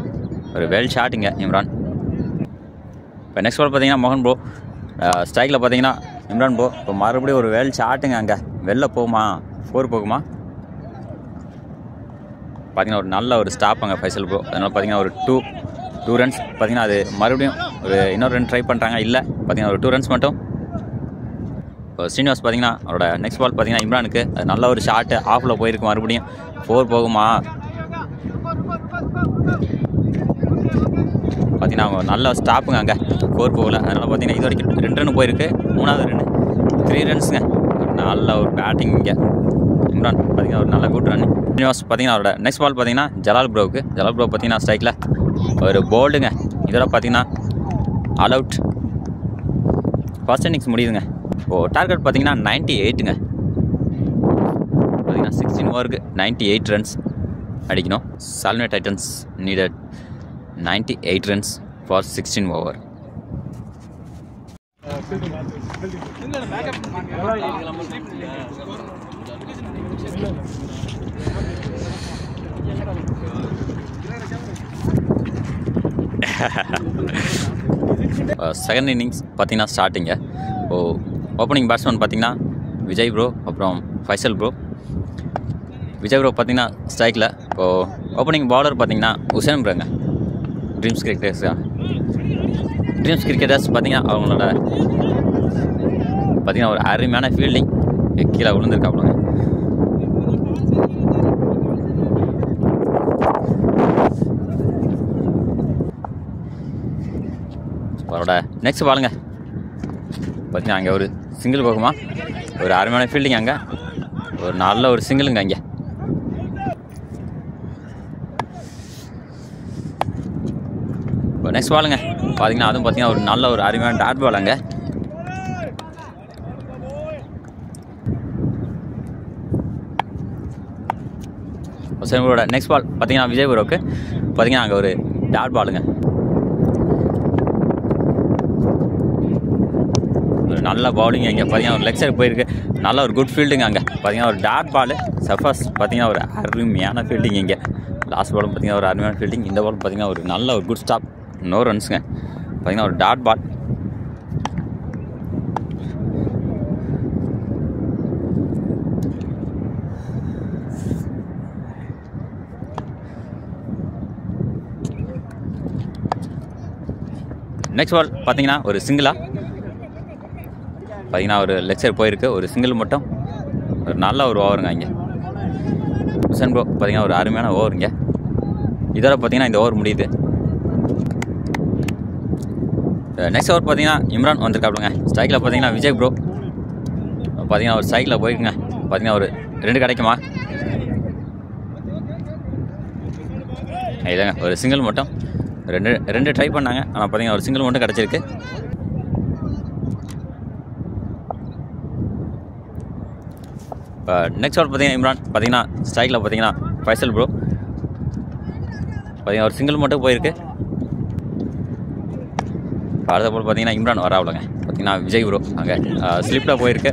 [SPEAKER 1] ஒரு வெல் ஷாட்டுங்க இம்ரான். இப்போ நெக்ஸ்ட் பால் பார்த்தீங்கன்னா மோகன் ப்ரோ ஸ்ட்ரைக்கில் பார்த்தீங்கன்னா இம்ரான் ப்ரோ, இப்போ மறுபடியும் ஒரு வெல் ஷாட்டுங்க, அங்கே வெளில போகுமா, 4 போகுமா, பார்த்தீங்கன்னா ஒரு நல்ல ஒரு ஸ்டாப் அங்கே ஃபைசல் ப்ரோ, அதனால் பார்த்தீங்கன்னா ஒரு 2 ரன்ஸ் பார்த்தீங்கன்னா அது மறுபடியும் ஒரு இன்னொரு ரன் ட்ரை பண்ணுறாங்க, இல்லை பார்த்தீங்கன்னா ஒரு 2 ரன்ஸ் மட்டும். இப்போ ஸ்ரீனிவாஸ் பார்த்தீங்கன்னா அவரோட நெக்ஸ்ட் பால் பார்த்தீங்கன்னா இம்ரானுக்கு, அது நல்ல ஒரு ஷாட்டு ஆஃபில் போயிருக்கு, மறுபடியும் 4 போகுமா, பார்த்தீங்கன்னா அவங்க நல்ல ஸ்டாப்புங்க, அங்கே 4 போகல, அதனால் பார்த்தீங்கன்னா இது வரைக்கும் 2 ரன் போயிருக்கு, 3வது ரன் 3 ரன்ஸுங்க, நல்ல ஒரு பேட்டிங் இங்கே இம்ரான் பார்த்தீங்கன்னா ஒரு நல்ல குட் ரன். ஸ்ரீனிவாஸ் பார்த்தீங்கன்னா அவரோட நெக்ஸ்ட் பால் பார்த்தீங்கன்னா ஜலால் ப்ரோவுக்கு, ஜலால் ப்ரோ பார்த்தீங்கன்னா ஸ்ட்ரைக்கில் ஒரு போல்டுங்க, இதோட பார்த்தீங்கன்னா ஆல் அவுட், ஃபர்ஸ்ட் இன்னிங்ஸ் முடியுதுங்க. இப்போது டார்கெட் பார்த்தீங்கன்னா 98ங்க, பார்த்தீங்கன்னா 16 ஓவருக்கு 98 ரன்ஸ் அடிக்கணும். சால்மே Titans needed 98 runs for 16 over. Second innings பார்த்தீங்கன்னா ஸ்டார்டிங்க. ஓப்பனிங் பேட்ஸ்மேன் பார்த்தீங்கன்னா விஜய் ப்ரோ, அப்புறம் ஃபைசல் ப்ரோ. விஜய் ப்ரோ பார்த்தீங்கன்னா ஸ்ட்ரைக்கில். இப்போது ஓப்பனிங் பாலர் பார்த்தீங்கன்னா உசேன் ப்ரோங்க. ட்ரீம்ஸ் கிரிக்கெட்டர்ஸ் பார்த்தீங்கன்னா அவங்களோட பார்த்தீங்கன்னா ஒரு அருமையான ஃபீல்டிங், கீழே விழுந்துருக்காப்புலங்க. அவரோட நெக்ஸ்ட் பாருங்க பார்த்தீங்கன்னா அங்கே ஒரு சிங்கிள் போகுமா, ஒரு அருமையான ஃபீல்டிங், அங்கே ஒரு நல்ல ஒரு சிங்கிளுங்க. அங்கே இப்போ நெக்ஸ்ட் பாலுங்க பார்த்தீங்கன்னா அதுவும் பார்த்தீங்கன்னா ஒரு நல்ல ஒரு அருமையான டாட் பால். அங்கே உசேனோட நெக்ஸ்ட் பால் பார்த்தீங்கன்னா விஜய் ப்ரோக்கு பார்த்தீங்கன்னா அங்கே ஒரு டாட் பாலுங்க. ஒரு நல்ல பவுலிங் இங்கே பார்த்தீங்கன்னா ஒரு லெக் சைடு போயிருக்கு, நல்ல ஒரு குட் ஃபீல்டிங். அங்கே பார்த்தீங்கன்னா ஒரு டாட் பால், சஃபர்ஸ் பார்த்தீங்கன்னா ஒரு அருமையான ஃபீல்டிங். இங்கே லாஸ்ட் பாலும் பார்த்தீங்கன்னா ஒரு அருமையான ஃபீல்டிங். இந்த பால் பார்த்தீங்கன்னா ஒரு நல்ல ஒரு குட் ஸ்டாப், நோ ரன்ஸுங்க. பார்த்தீங்கன்னா ஒரு டாட் பால். நெக்ஸ்ட் பால் பார்த்தீங்கன்னா ஒரு சிங்கிளாக பார்த்தீங்கன்னா ஒரு லெக் சைடு போயிருக்கு, ஒரு சிங்கிள் மட்டும், ஒரு நல்ல ஒரு ஓவருங்க. இங்கே உசேன் ப்ரோ பார்த்தீங்கன்னா ஒரு அருமையான ஓவருங்க. இதோட பார்த்தீங்கன்னா இந்த ஓவர் முடியுது. நெக்ஸ்ட் ஓவர் பார்த்தீங்கன்னா இம்ரான் வந்திருக்காப்புலங்க. ஸ்ட்ரைக்கில் பார்த்தீங்கன்னா விஜய் ப்ரோ பார்த்தீங்கன்னா ஒரு ஸ்ட்ரைக்கில் போயிருக்குங்க. பார்த்தீங்கன்னா ஒரு 2 கிடைக்குமா, இல்லைங்க ஒரு சிங்கிள் மட்டும். ரெண்டு ட்ரை பண்ணாங்க, ஆனால் பார்த்தீங்கன்னா ஒரு சிங்கிள் மட்டும் கிடச்சிருக்கு. நெக்ஸ்ட் ஓவர் பார்த்தீங்கன்னா இம்ரான் பார்த்தீங்கன்னா ஸ்ட்ரைக்கில் பார்த்தீங்கன்னா ஃபைசல் ப்ரோ பார்த்தீங்கன்னா ஒரு சிங்கிள் மட்டும் போயிருக்கு. அடுத்த போல் பார்த்தீங்கன்னா இம்ரான் வராவலங்க. பார்த்தீங்கன்னா விஜய் ப்ரோ அங்கே ஸ்லிப்பில் போயிருக்கு.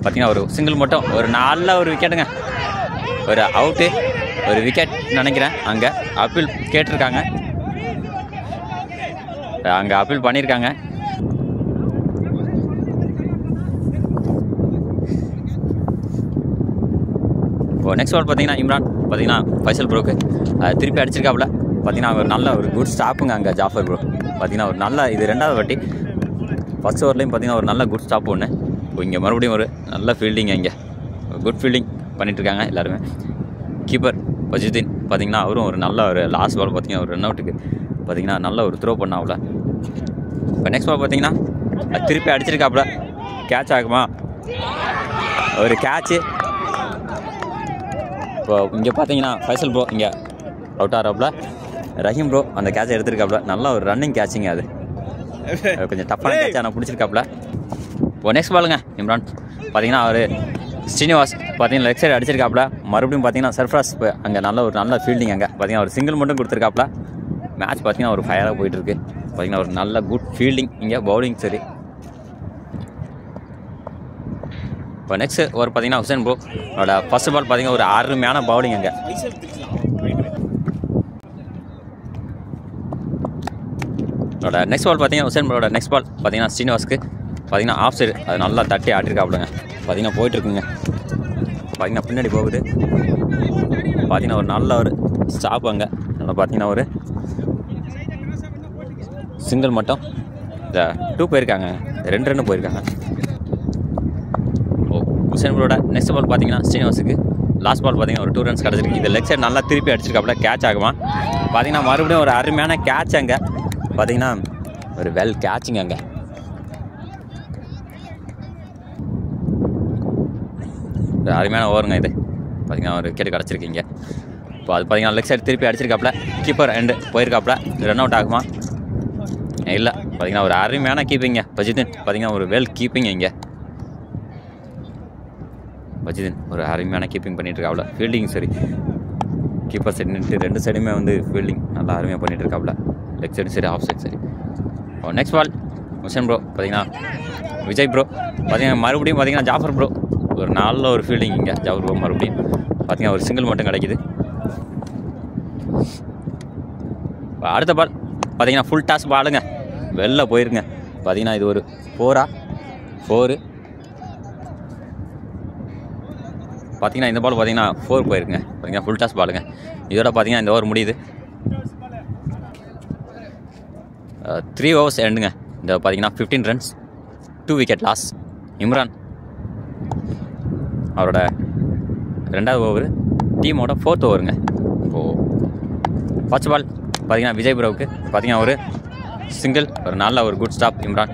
[SPEAKER 1] பார்த்தீங்கன்னா ஒரு சிங்கிள் மட்டும், ஒரு நல்ல ஒரு விக்கெட்டுங்க, ஒரு அவுட்டு, ஒரு விக்கெட் நினைக்கிறேன். அங்கே அப்பீல் கேட்டிருக்காங்க, அங்கே அப்பீல் பண்ணியிருக்காங்க. இப்போ நெக்ஸ்ட் பால் பார்த்தீங்கன்னா இம்ரான் பார்த்தீங்கன்னா ஃபைசல் ப்ரோக்கு திருப்பி அடிச்சிருக்காப்புல. பார்த்தீங்கன்னா ஒரு நல்ல ஒரு குட் ஸ்டாப்புங்க. அங்கே ஜாஃபர் ப்ரோ பார்த்தீங்கன்னா ஒரு நல்ல, இது 2வது வாட்டி. ஃபர்ஸ்ட் ஓவர்லேயும் பார்த்தீங்கன்னா ஒரு நல்ல குட் ஸ்டாப் ஒன்று. இப்போ இங்கே மறுபடியும் ஒரு நல்ல ஃபீல்டிங், இங்கே குட் ஃபீல்டிங் பண்ணிகிட்ருக்காங்க எல்லாருமே. கீப்பர் பஜுதீன் பார்த்தீங்கன்னா அவரும் ஒரு நல்ல ஒரு லாஸ்ட் பால் பார்த்தீங்கன்னா ஒரு ரன் அவுட்டுக்கு பார்த்தீங்கன்னா நல்ல ஒரு த்ரோ பண்ணாப்புல. இப்போ நெக்ஸ்ட் பால் பார்த்தீங்கன்னா திருப்பி அடிச்சிருக்காப்புல, கேட்ச் ஆகுமா, ஒரு கேட்ச்சு. இப்போ இங்கே பார்த்தீங்கன்னா ஃபைசல் ப்ரோ இங்கே அவுட் ஆகிறாப்புல, ரஹீம் ப்ரோ அந்த கேட்சை எடுத்துருக்காப்புல. நல்ல ஒரு ரன்னிங் கேட்சிங்க, அது கொஞ்சம் டஃப்பான கேட்ச் ஆனால் பிடிச்சிருக்காப்புல. இப்போ நெக்ஸ்ட் பாலுங்க இம்ரான் பார்த்தீங்கன்னா அவர் ஸ்ரீனிவாஸ் பார்த்தீங்கன்னா லெக் சைடு அடிச்சிருக்காப்புல. மறுபடியும் பார்த்தீங்கன்னா சர்ஃப்ராஸ் அங்கே நல்ல ஃபீல்டிங். அங்கே பார்த்தீங்கன்னா ஒரு சிங்கிள் மட்டும் கொடுத்துருக்காப்புல. மேட்ச் பார்த்தீங்கன்னா ஒரு ஃபயராக போயிட்டுருக்கு. பார்த்தீங்கன்னா ஒரு நல்ல குட் ஃபீல்டிங், இங்கே பவுலிங் சரி. இப்போ நெக்ஸ்ட் ஒரு பார்த்தீங்கன்னா உசேன் ப்ரோ அவரோட ஃபர்ஸ்ட் பால் பார்த்தீங்கன்னா ஒரு அருமையான பவுலிங். அங்கே அவரோட நெக்ஸ்ட் பால் பார்த்தீங்கன்னா உசேன் ப்ரோட நெக்ஸ்ட் பால் பார்த்தீங்கன்னா ஸ்ரீனிவாஸ்க்கு பார்த்தீங்கன்னா ஆஃப் சைடு, அது நல்லா தட்டி ஆட்டிருக்காப்புலங்க. பார்த்தீங்கன்னா போயிட்டுருக்குங்க. பார்த்தீங்கன்னா பின்னாடி போகுது. பார்த்தீங்கன்னா ஒரு நல்ல ஒரு ஸ்டாப். அங்கே நல்லா பார்த்தீங்கன்னா ஒரு சிங்கிள் மட்டும், 2 போயிருக்காங்க, 2 ரன்னு போயிருக்காங்க. உசேன் ப்ரோட நெக்ஸ்ட் பால் பார்த்தீங்கன்னா ஸ்ரீனிவாஸுக்கு லாஸ்ட் பால் பார்த்தீங்கன்னா ஒரு 2 ரன்ஸ் கிடச்சிருக்கு. இது லெக் சைடு நல்லா திருப்பி அடிச்சிருக்காப்புல, கேட்ச் ஆகுமா. பார்த்தீங்கன்னா மறுபடியும் ஒரு அருமையான கேட்ச். அங்கே பார்த்தீங்கன்னா ஒரு வெல் கேட்சிங். அங்கே ஒரு அருமையான ஓவருங்க இது. பார்த்தீங்கன்னா ஒரு விக்கெட் கிடச்சிருக்கீங்க. இப்போ அது பார்த்தீங்கன்னா லெக் சைடு திருப்பி அடிச்சிருக்காப்புல, கீப்பர் எண்டு போயிருக்காப்புல, ரன் அவுட் ஆகுமா, இல்லை. பார்த்தீங்கன்னா ஒரு அருமையான கீப்பிங்க பஜிதீன். பார்த்தீங்கன்னா ஒரு வெல் கீப்பிங். இங்கே பஜிதீன் ஒரு அருமையான கீப்பிங் பண்ணிகிட்ருக்காப்புல. ஃபீல்டிங் சரி, கீப்பர் சைடு நின்று 2 சைடுமே வந்து ஃபீல்டிங் நல்லா அருமையாக பண்ணிகிட்ருக்காப்புல. லெக் சைடு சரி, ஆஃப் சைடு சரி. நெக்ஸ்ட் பால் உசேன் ப்ரோ பார்த்தீங்கன்னா விஜய் ப்ரோ பார்த்தீங்கன்னா மறுபடியும் பார்த்தீங்கன்னா ஜாஃபர் ப்ரோ ஒரு நல்ல ஒரு ஃபீல்டிங். இங்கே ஜாஃபர் ப்ரோ மறுபடியும் பார்த்தீங்கன்னா ஒரு சிங்கிள் மட்டும் கிடைக்குது. அடுத்த பால் பார்த்தீங்கன்னா ஃபுல் டாஸ் பாலுங்க, வெளில போயிருங்க. பார்த்தீங்கன்னா இது ஒரு 4 பார்த்தீங்கன்னா இந்த பால் பார்த்தீங்கன்னா 4 போயிருக்குங்க. பார்த்தீங்கன்னா ஃபுல் டாஸ் பாலுங்க. இதோட பார்த்தீங்கன்னா இந்த ஓவர் முடியுது. 3 overs எண்டுங்க. இந்த பார்த்தீங்கன்னா 15 runs 2 wicket லாஸ். இம்ரான் அவரோட 2வது ஓவர், டீமோட 4th ஓவருங்க. இப்போது ஃபர்ஸ்ட் பால் பார்த்தீங்கன்னா விஜய் ப்ரோவுக்கு பார்த்தீங்கன்னா ஒரு சிங்கிள், ஒரு நல்ல ஒரு குட் ஸ்டாப். இம்ரான்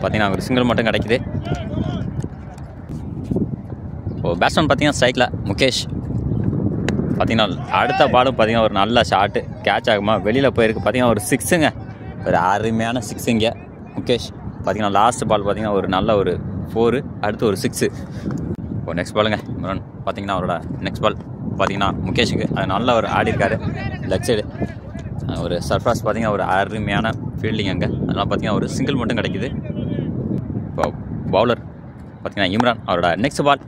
[SPEAKER 1] பார்த்தீங்கன்னா ஒரு சிங்கிள் மட்டும் கிடைக்குது. இப்போது பேட்ஸ்மேன் பார்த்தீங்கன்னா ஸ்ட்ரைக்கில் முகேஷ். பார்த்தீங்கன்னா அடுத்த பாலும் பார்த்தீங்கன்னா ஒரு நல்ல ஷாட்டு, கேட்ச் ஆகுமா வெளியில் போயிருக்கு. பார்த்தீங்கன்னா ஒரு 6ங்க, ஒரு அருமையான 6 முகேஷ். பார்த்தீங்கன்னா லாஸ்ட் பால் பார்த்தீங்கன்னா ஒரு நல்ல ஒரு 4, அடுத்து ஒரு 6. இப்போ நெக்ஸ்ட் பாலுங்க இம்ரான். பார்த்தீங்கன்னா அவரோட நெக்ஸ்ட் பால் பார்த்தீங்கன்னா முகேஷுக்கு அது நல்ல ஒரு ஆடி இருக்காரு லெக் சைடு. ஒரு சர்ஃப்ராஸ் பார்த்தீங்கன்னா ஒரு அருமையான ஃபீல்டிங் அங்கே, அதனால் பார்த்தீங்கன்னா ஒரு சிங்கிள் மட்டும் கிடைக்குது. இப்போ பவுலர் பார்த்தீங்கன்னா இம்ரான் அவரோட நெக்ஸ்ட் பால்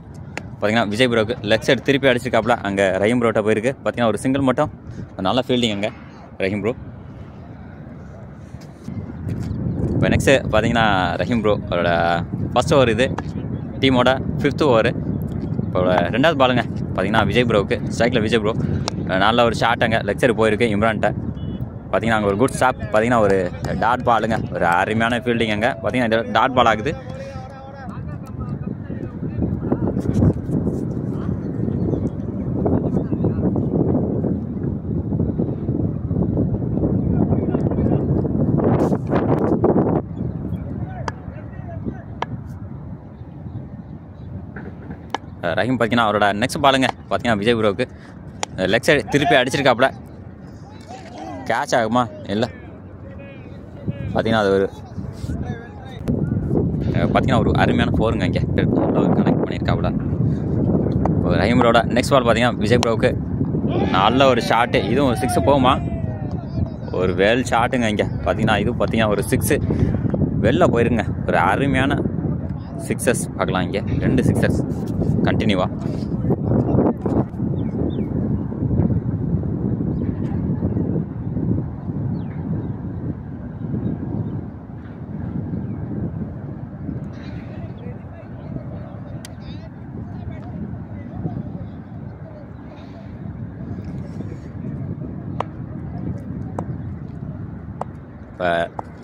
[SPEAKER 1] பார்த்தீங்கன்னா விஜய் ப்ரோவுக்கு லெக் சைடு திருப்பி அடிச்சிருக்காப்புல, அங்கே ரஹீம் ப்ரோட்ட போயிருக்கு. பார்த்தீங்கன்னா ஒரு சிங்கிள் மட்டும், நல்ல ஃபீல்டிங் அங்கே ரஹீம் ப்ரோ. இப்போ நெக்ஸ்ட்டு பார்த்தீங்கன்னா ரஹீம் ப்ரோ அவரோட ஃபஸ்ட் ஓவர், இது டீமோட 5th ஓவர். இப்போ 2வது பாலுங்க பார்த்தீங்கன்னா விஜய் ப்ரோவுக்கு ஸ்ட்ரைக்கில் விஜய் ப்ரோ நல்ல ஒரு ஷாட் அங்கே லெக் சைடு போயிருக்கு இம்ரான்கிட்ட. பார்த்தீங்கன்னா அங்கே ஒரு குட் ஸ்டாப். பார்த்தீங்கன்னா ஒரு டாட் பாலுங்க, ஒரு அருமையான ஃபீல்டிங் அங்கே. பார்த்தீங்கன்னா இந்த டாட் பால் ஆகுது. ரஹீம் பார்த்தீங்கன்னா அவரோட நெக்ஸ்ட் பாலுங்க பார்த்தீங்கன்னா விஜய் ப்ரோவுக்கு லெக் சைடு திருப்பி அடிச்சிருக்காப்புல, கேட்ச் ஆகுமா இல்லை. பார்த்தீங்கன்னா அது ஒரு பார்த்தீங்கன்னா ஒரு அருமையான 4ங்க இங்கே கனெக்ட் பண்ணியிருக்காப்புல. இப்போ ரஹீம் ப்ரோட நெக்ஸ்ட் பால் பார்த்தீங்கன்னா விஜய் ப்ரோவுக்கு நல்ல ஒரு ஷாட்டு, இதுவும் ஒரு 6 போகுமா, ஒரு வெல் ஷாட்டுங்க இங்கே. பார்த்தீங்கன்னா இது பார்த்தீங்கன்னா ஒரு 6 வெளில போயிருங்க. ஒரு அருமையான 6s பார்க்கலாம் இங்கே, 2 6s கண்டினியூவாக. இப்போ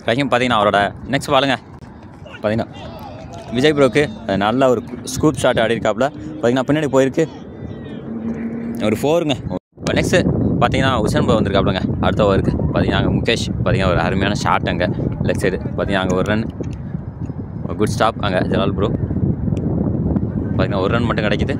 [SPEAKER 1] ரஹீம் பார்த்தீங்கன்னா அவரோட நெக்ஸ்ட் பாலுங்க பார்த்தீங்கன்னா விஜய் ப்ரோவுக்கு நல்ல ஒரு ஸ்கூப் ஷாட் ஆடி இருக்காப்புல. பார்த்தீங்கன்னா பின்னாடி போயிருக்கு, ஒரு 4ங்க. இப்போ நெக்ஸ்ட்டு பார்த்தீங்கன்னா உசேன் ப்ரோ வந்திருக்காப்புலங்க அடுத்த ஓவருக்கு. பார்த்தீங்கன்னா அங்கே முகேஷ் பார்த்தீங்கன்னா ஒரு அருமையான ஷாட் அங்கே லெக் சைடு. பார்த்தீங்கன்னா அங்கே ஒரு ரன், குட் ஸ்டாப் அங்கே ஜலால் ப்ரோ. பார்த்தீங்கன்னா ஒரு ரன் மட்டும் கிடைக்குது.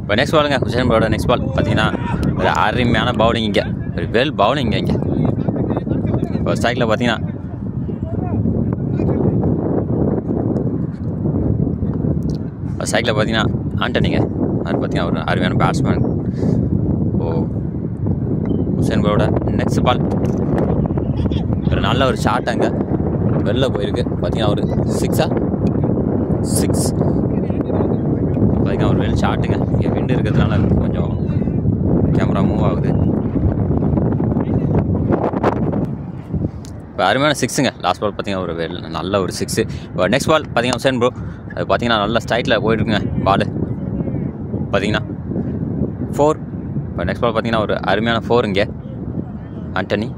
[SPEAKER 1] இப்போ நெக்ஸ்ட் பாலுங்க உசேன் ப்ரோட நெக்ஸ்ட் பால் பார்த்தீங்கன்னா ஒரு அருமையான பவுலிங் இங்கே, ஒரு வெல் பவுலிங் இங்கே. இப்போ ஸ்ட்ரைக்கில் பார்த்தீங்கன்னா ஸ்ட்ரைக்கில் பார்த்தீங்கன்னா ஆண்டனிங்க, அது பார்த்தீங்கன்னா ஒரு அருமையான பேட்ஸ்மேன். ஓ உசேன் ப்ரோட நெக்ஸ்ட் பால் ஒரு நல்ல ஒரு ஷாட் அங்கே வெளில போயிருக்கு. பார்த்தீங்கன்னா ஒரு 6 பார்த்தீங்கன்னா ஒரு வெல் ஷாட்டுங்க. இங்கே விண்டு இருக்கிறதுனால கொஞ்சம் கேமரா மூவ் ஆகுது. இப்போ அருமையான 6ங்க. லாஸ்ட் பால் பார்த்தீங்கன்னா ஒரு வெல் நல்ல ஒரு 6. இப்போ நெக்ஸ்ட் பால் பார்த்தீங்கன்னா உசேன் ப்ரோ அது பார்த்தீங்கன்னா நல்ல ஸ்ட்ரைட்டில் போயிட்டுருக்குங்க பால். பார்த்தீங்கன்னா 4. இப்போ நெக்ஸ்ட் பால் பார்த்தீங்கன்னா ஒரு அருமையான 4 இங்கே ஆண்டனி.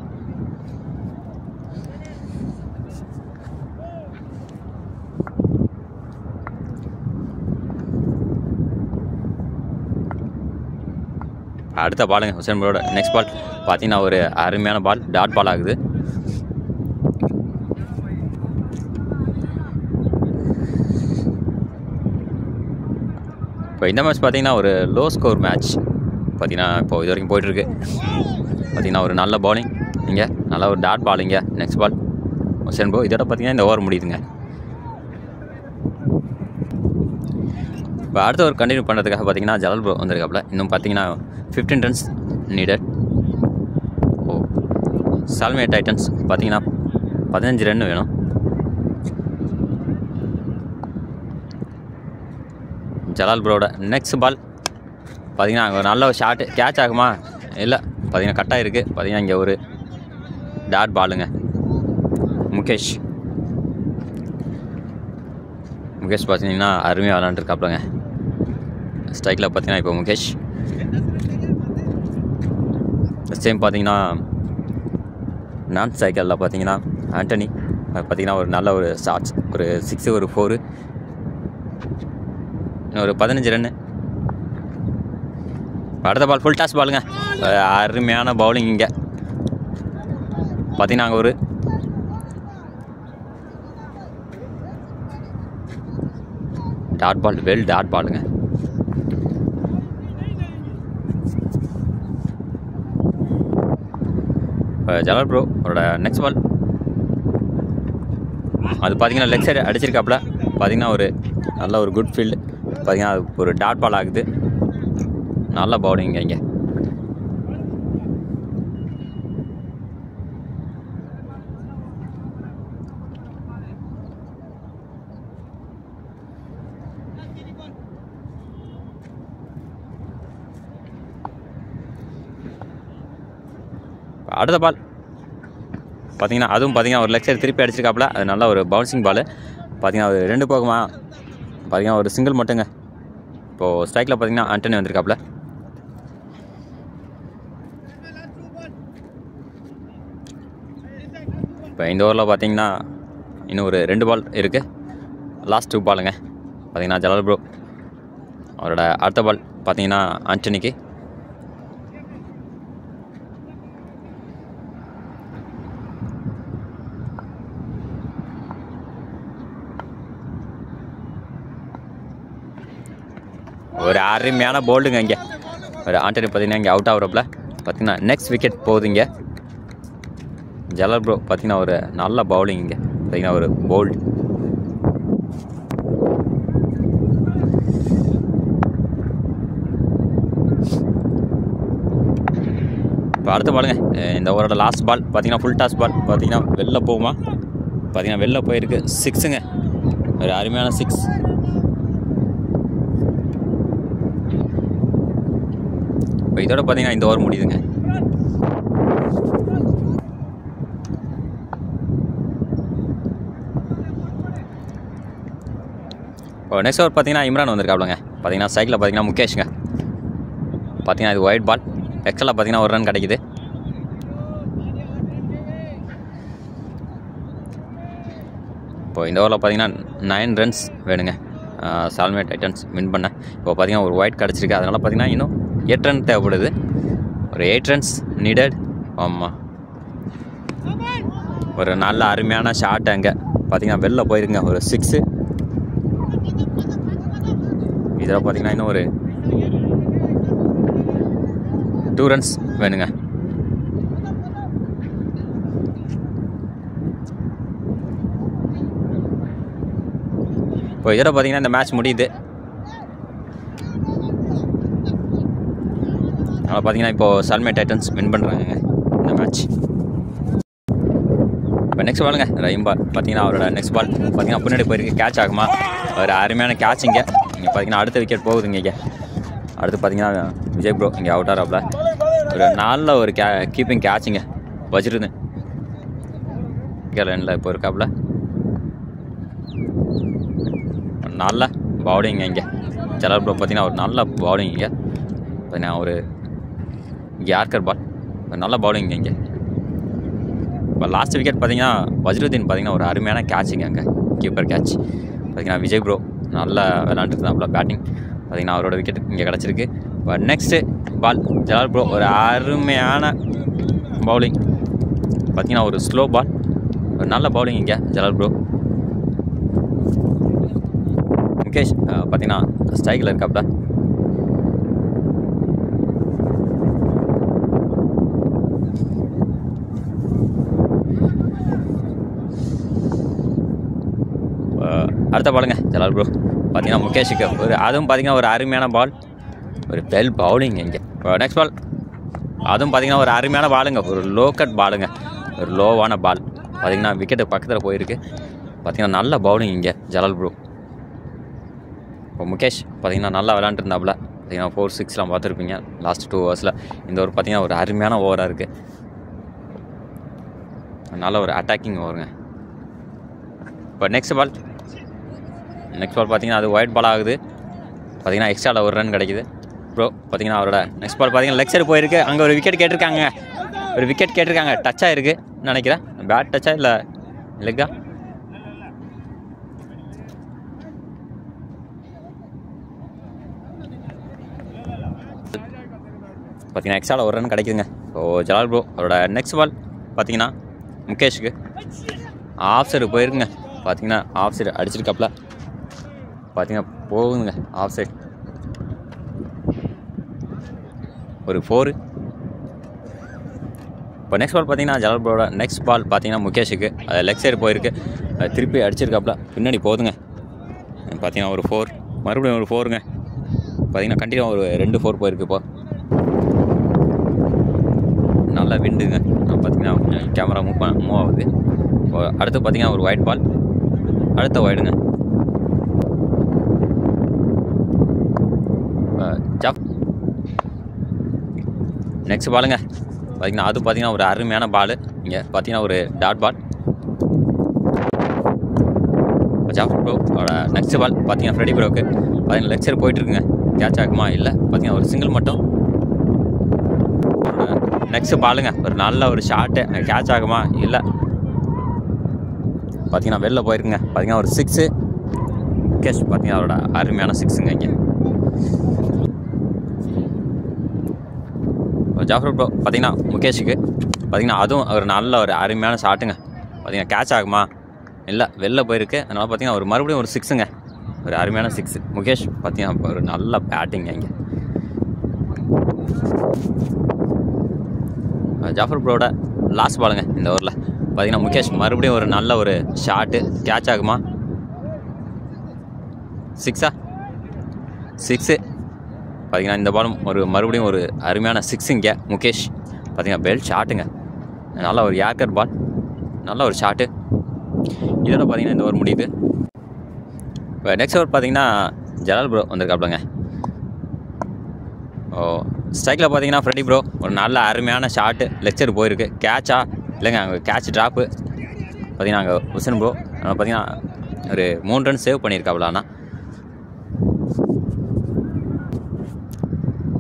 [SPEAKER 1] அடுத்த பாலுங்க ஹுசேன் ப்ரோட நெக்ஸ்ட் பால் பார்த்தீங்கன்னா ஒரு அருமையான பால், டாட் பால் ஆகுது. இப்போ இந்த மேட்ச் பார்த்தீங்கன்னா ஒரு லோ ஸ்கோர் மேட்ச் பார்த்தீங்கன்னா இப்போ இது வரைக்கும் போயிட்டுருக்கு. பார்த்தீங்கன்னா ஒரு நல்ல பாலிங் இங்கே, நல்ல ஒரு டாட் பாலிங்க. Next ball Hussain bro. இதோட பார்த்தீங்கன்னா இந்த ஓவர் முடியுதுங்க. இப்போ அடுத்த ஒரு கண்டினியூ பண்ணுறதுக்காக பார்த்தீங்கன்னா ஜலால் ப்ரோ வந்திருக்காப்புல. இன்னும் பார்த்தீங்கன்னா 15 ரன்ஸ் நீடட். சால்மே டைட்டன்ஸ் பார்த்தீங்கன்னா 15 ரன் வேணும். ஜலால் ப்ரோட நெக்ஸ்ட் பால் பார்த்தீங்கன்னா அங்கே நல்ல ஒரு ஷாட்டு, கேட்ச் ஆகுமா இல்லை பார்த்தீங்கன்னா கட்டாக இருக்குது. பார்த்தீங்கன்னா இங்கே ஒரு டாட் பாலுங்க. முகேஷ் பார்த்தீங்கன்னா அருமையாக விளாண்டுருக்காப்புலங்க. ஸ்ட்ரைக்கில் பார்த்தீங்கன்னா இப்போ முகேஷ். சேம் பார்த்தீங்கன்னா நான் ஸ்ட்ரைக்கரில் பார்த்தீங்கன்னா ஆண்டனி பார்த்தீங்கன்னா ஒரு நல்ல ஒரு ஷாட்ஸ், ஒரு 6 ஒரு 4, ஒரு 15 ரன்னு. அடுத்த பால் ஃபுல் டாஸ் பாலுங்க. அருமையான பவுலிங் இங்கே பார்த்தீங்கன்னா அங்கே ஒரு டாட் பால், வெல் டாட் பாலுங்க. ஜலால் ப்ரோ அவரோட நெக்ஸ்ட் பால் அது பார்த்தீங்கன்னா லெக் சைடு அடிச்சிருக்காப்புல. பார்த்தீங்கன்னா ஒரு நல்ல ஒரு குட் ஃபீல்டு. பார்த்தீங்கன்னா அது ஒரு டாட் பால் ஆகுது. நல்ல பவுலிங் இங்கே. அடுத்த பால் பார்த்தீங்கன்னா அதுவும் பார்த்தீங்கன்னா ஒரு லெக் சைடு திருப்பி அடிச்சிருக்காப்புல. அது நல்ல ஒரு பவுன்சிங் பால். பார்த்தீங்கன்னா ஒரு 2 போகுமா, பார்த்தீங்கன்னா ஒரு சிங்கிள் மட்டுங்க. இப்போது ஸ்ட்ரைக்கில் பார்த்தீங்கன்னா ஆண்டனி வந்திருக்காப்புல. இப்போ இந்த ஓவரில் பார்த்தீங்கன்னா இன்னும் ஒரு 2 பால் இருக்குது. லாஸ்ட் 2 பாலுங்க. பார்த்தீங்கன்னா ஜலால் ப்ரோ அவரோட அடுத்த பால் பார்த்தீங்கன்னா ஆண்டனிக்கு. ஒரு அருமையான போல்டுங்க இங்கே. ஒரு ஆண்டனி பார்த்தீங்கன்னா இங்கே அவுட் ஆகிறப்பல பார்த்தீங்கன்னா நெக்ஸ்ட் விக்கெட் போகுதுங்க. ஜலால் ப்ரோ பார்த்தீங்கன்னா ஒரு நல்ல பவுலிங் இங்கே. பார்த்தீங்கன்னா ஒரு போல்டு. இப்போ அடுத்த பாலுங்க. இந்த ஓவரோட லாஸ்ட் பால் பார்த்தீங்கன்னா ஃபுல் டாஸ் பால். பார்த்தீங்கன்னா வெளில போகுமா, பார்த்தீங்கன்னா வெளில போயிருக்கு. 6ங்க, ஒரு அருமையான 6. இப்போ இதோட பார்த்தீங்கன்னா இந்த ஓவர் முடியுதுங்க. இப்போ நெக்ஸ்ட் ஓவர் பார்த்தீங்கன்னா இம்ரான் வந்திருக்காப்லங்க. பார்த்தீங்கன்னா சைக்கிளில் பார்த்தீங்கன்னா முகேஷுங்க. பார்த்தீங்கன்னா இது ஒயிட் பால். எக்ஸ்ட்ரா பார்த்தீங்கன்னா ஒரு ரன் கிடைக்குது. இப்போ இந்த ஓவரில் பார்த்தீங்கன்னா 9 ரன்ஸ் வேணுங்க. சால்மே டைட்டன்ஸ் வின் பண்ண. இப்போ பார்த்தீங்கன்னா ஒரு ஒயிட் கிடச்சிருக்கு. அதனால் பார்த்தீங்கன்னா இன்னும் 8 ரன் தேவைப்படுது. ஒரு 8 ரன்ஸ் நீடட். ஆமாம், ஒரு நல்ல அருமையான ஷாட் அங்கே பார்த்தீங்கன்னா வெளில போயிருங்க. ஒரு 6. இதில் பார்த்தீங்கன்னா இன்னும் ஒரு 2 ரன்ஸ் வேணுங்க. இப்போ இதில் பார்த்தீங்கன்னா இந்த மேட்ச் முடியுது. அதனால் பார்த்தீங்கன்னா இப்போது சால்மே டைட்டன்ஸ் வின் பண்ணுறாங்க இந்த மேட்ச். இப்போ நெக்ஸ்ட் பாலுங்க ரஹீம் பால். பார்த்தீங்கன்னா அவரோட நெக்ஸ்ட் பால் பார்த்தீங்கன்னா பின்னாடி போயிருக்கு. கேட்ச் ஆகுமா, ஒரு அருமையான கேட்ச் இங்கே. இங்கே பார்த்தீங்கன்னா அடுத்த விக்கெட் போகுதுங்க. இங்கே அடுத்து பார்த்தீங்கன்னா விஜய் ப்ரோ இங்கே அவுட் ஆகிறாப்புல. ஒரு நல்ல ஒரு கீப்பிங் கேட்சுங்க வச்சுருந்தேன். இங்கே லைனில் இப்போ இருக்காப்புல. நல்ல பவுலிங்க இங்கே. ஜலால் ப்ரோ பார்த்தீங்கன்னா ஒரு நல்ல பவுலிங் இங்கே. பார்த்தீங்கன்னா ஒரு யார்கர் பால், ஒரு நல்ல பவுலிங் இங்கே. இப்போ லாஸ்ட் விக்கெட் பார்த்தீங்கன்னா வஜ்ருதீன் பார்த்தீங்கன்னா ஒரு அருமையான கேட்சுங்க அங்கே, கீப்பர் கேட்ச். பார்த்தீங்கன்னா விஜய் ப்ரோ நல்லா விளாண்டுருந்தாப்புல பேட்டிங். பார்த்தீங்கன்னா அவரோட விக்கெட் இங்கே கிடச்சிருக்கு. இப்போ நெக்ஸ்ட்டு பால் ஜலால் ப்ரோ ஒரு அருமையான பவுலிங். பார்த்தீங்கன்னா ஒரு ஸ்லோ பால், ஒரு நல்ல பவுலிங் இங்கே ஜலால் ப்ரோ. முகேஷ் பார்த்தீங்கன்னா ஸ்ட்ரைக்கில் இருக்காப்ல. அடுத்த பாலுங்க ஜலால் ப்ரோ. பார்த்தீங்கன்னா முகேஷுக்கு அதுவும் பார்த்தீங்கன்னா ஒரு அருமையான பால், ஒரு வெல் பவுலிங் இங்கே. நெக்ஸ்ட் பால் அதுவும் பார்த்தீங்கன்னா ஒரு அருமையான பாலுங்க, ஒரு லோ கட் பாலுங்க, ஒரு லோவான பால். பார்த்தீங்கன்னா விக்கெட்டு பக்கத்தில் போயிருக்கு. பார்த்தீங்கன்னா நல்ல பவுலிங் இங்கே ஜலால் ப்ரோ. இப்போ முகேஷ் பார்த்தீங்கன்னா நல்லா விளாண்டுருந்தாப்புல. பார்த்தீங்கன்னா 4-6 பார்த்துருப்பீங்க லாஸ்ட் 2 ஓவர்ஸில். இந்த ஓவர் பார்த்தீங்கன்னா ஒரு அருமையான ஓவராக இருக்குது, நல்ல ஒரு அட்டாக்கிங் ஓவருங்க. இப்போ நெக்ஸ்ட் பால் பார்த்தீங்கன்னா அது ஒயிட் பால் ஆகுது. பார்த்தீங்கன்னா எக்ஸ்ட்ராவில் ஒரு ரன் கிடைக்குது ப்ரோ. பார்த்தீங்கன்னா அவரோட நெக்ஸ்ட் பால் பார்த்தீங்கன்னா லெக் சைடு போயிருக்கு. அங்கே ஒரு விக்கெட் கேட்டிருக்காங்க, டச் ஆகிருக்கு நினைக்கிறேன். பேட் டச்சா இல்லை லெக்கா? பார்த்தீங்கன்னா எக்ஸ்ட்ராவில் ஒரு ரன் கிடைக்குதுங்க. இப்போது ஜலால் ப்ரோ அவரோட நெக்ஸ்ட் பால் பார்த்தீங்கன்னா முகேஷுக்கு ஆஃப் சைடு போயிருக்குங்க. பார்த்தீங்கன்னா ஆஃப் சைடு அடிச்சிருக்காப்புல. பார்த்தீங்கன்னா போகுதுங்க ஆஃப் சைடு, ஒரு 4. இப்போ நெக்ஸ்ட் பால் பார்த்தீங்கன்னா ஜலால் ப்ரோட நெக்ஸ்ட் பால் பார்த்தீங்கன்னா முகேஷுக்கு அது லெக் சைடு போயிருக்கு. அது திருப்பி அடிச்சிருக்காப்புல, பின்னாடி போகுதுங்க. பார்த்தீங்கன்னா ஒரு 4, மறுபடியும் ஒரு 4ங்க. பார்த்தீங்கன்னா கண்டினியூ ஒரு 2 4 போயிருக்கு. இப்போ நல்லா விண்டுங்க. பார்த்தீங்கன்னா கேமரா மூவ் ஆகுது. இப்போ அடுத்து பார்த்தீங்கன்னா ஒரு ஒயிட் பால், அடுத்த ஒயிடுங்க. நெக்ஸ்ட் பாலுங்க பார்த்தீங்கன்னா அது பார்த்தீங்கன்னா ஒரு அருமையான பால். இங்கே பார்த்தீங்கன்னா ஒரு dot ball. Jafar bro next ball பார்த்தீங்கன்னா ஃப்ரெடி ப்ரோக்கு பார்த்தீங்கன்னா லெக் சைடு போயிட்டுருக்குங்க. கேட்ச் ஆகுமா இல்லை? பார்த்தீங்கன்னா ஒரு சிங்கிள் மட்டும். நெக்ஸ்ட் பாலுங்க ஒரு நல்ல ஒரு ஷாட்டு, கேட்ச் ஆகுமா இல்லை? பார்த்தீங்கன்னா வெளில போயிருக்குங்க. பார்த்தீங்கன்னா ஒரு 6 கேஷ். பார்த்தீங்கன்னா அவரோட அருமையான 6ங்க இங்கே. ஜாஃபர் ப்ரோ பார்த்தீங்கன்னா முகேஷுக்கு பார்த்தீங்கன்னா அதுவும் ஒரு நல்ல ஒரு அருமையான ஷாட்டுங்க. பார்த்தீங்கன்னா கேட்ச் ஆகுமா இல்லை? வெளில போயிருக்கு. அதனால் பார்த்தீங்கன்னா ஒரு மறுபடியும் ஒரு 6ங்க, ஒரு அருமையான 6 முகேஷ். பார்த்தீங்கன்னா ஒரு நல்ல பேட்டிங்க இங்கே. ஜாஃபர் ப்ரோட லாஸ்ட் பாலுங்க இந்த ஓவரில். பார்த்தீங்கன்னா முகேஷ் மறுபடியும் ஒரு நல்ல ஒரு ஷாட்டு, கேட்ச் ஆகுமா? 6 பார்த்தீங்கன்னா இந்த பாலும் ஒரு மறுபடியும் ஒரு அருமையான 6 இங்கே முகேஷ். பார்த்தீங்கன்னா பெல் ஷாட்டுங்க, நல்ல ஒரு ஏர்கட் பால், நல்ல ஒரு ஷாட்டு. இதோட பார்த்தீங்கன்னா இந்த ஓவர் முடியுது. இப்போ நெக்ஸ்ட் ஓவர் பார்த்தீங்கன்னா ஜலால் ப்ரோ வந்திருக்காப்லங்க. ஸ்ட்ரைக்கில் பார்த்தீங்கன்னா ஃப்ரெடி ப்ரோ ஒரு நல்ல அருமையான ஷாட்டு, லெக் சைடு போயிருக்கு. கேட்சா இல்லைங்க, அங்கே கேட்ச் ட்ராப்பு. பார்த்தீங்கன்னா அங்கே உசன் ப்ரோ பார்த்தீங்கன்னா ஒரு 3 ரன் சேவ் பண்ணியிருக்காப்ல. ஆனால்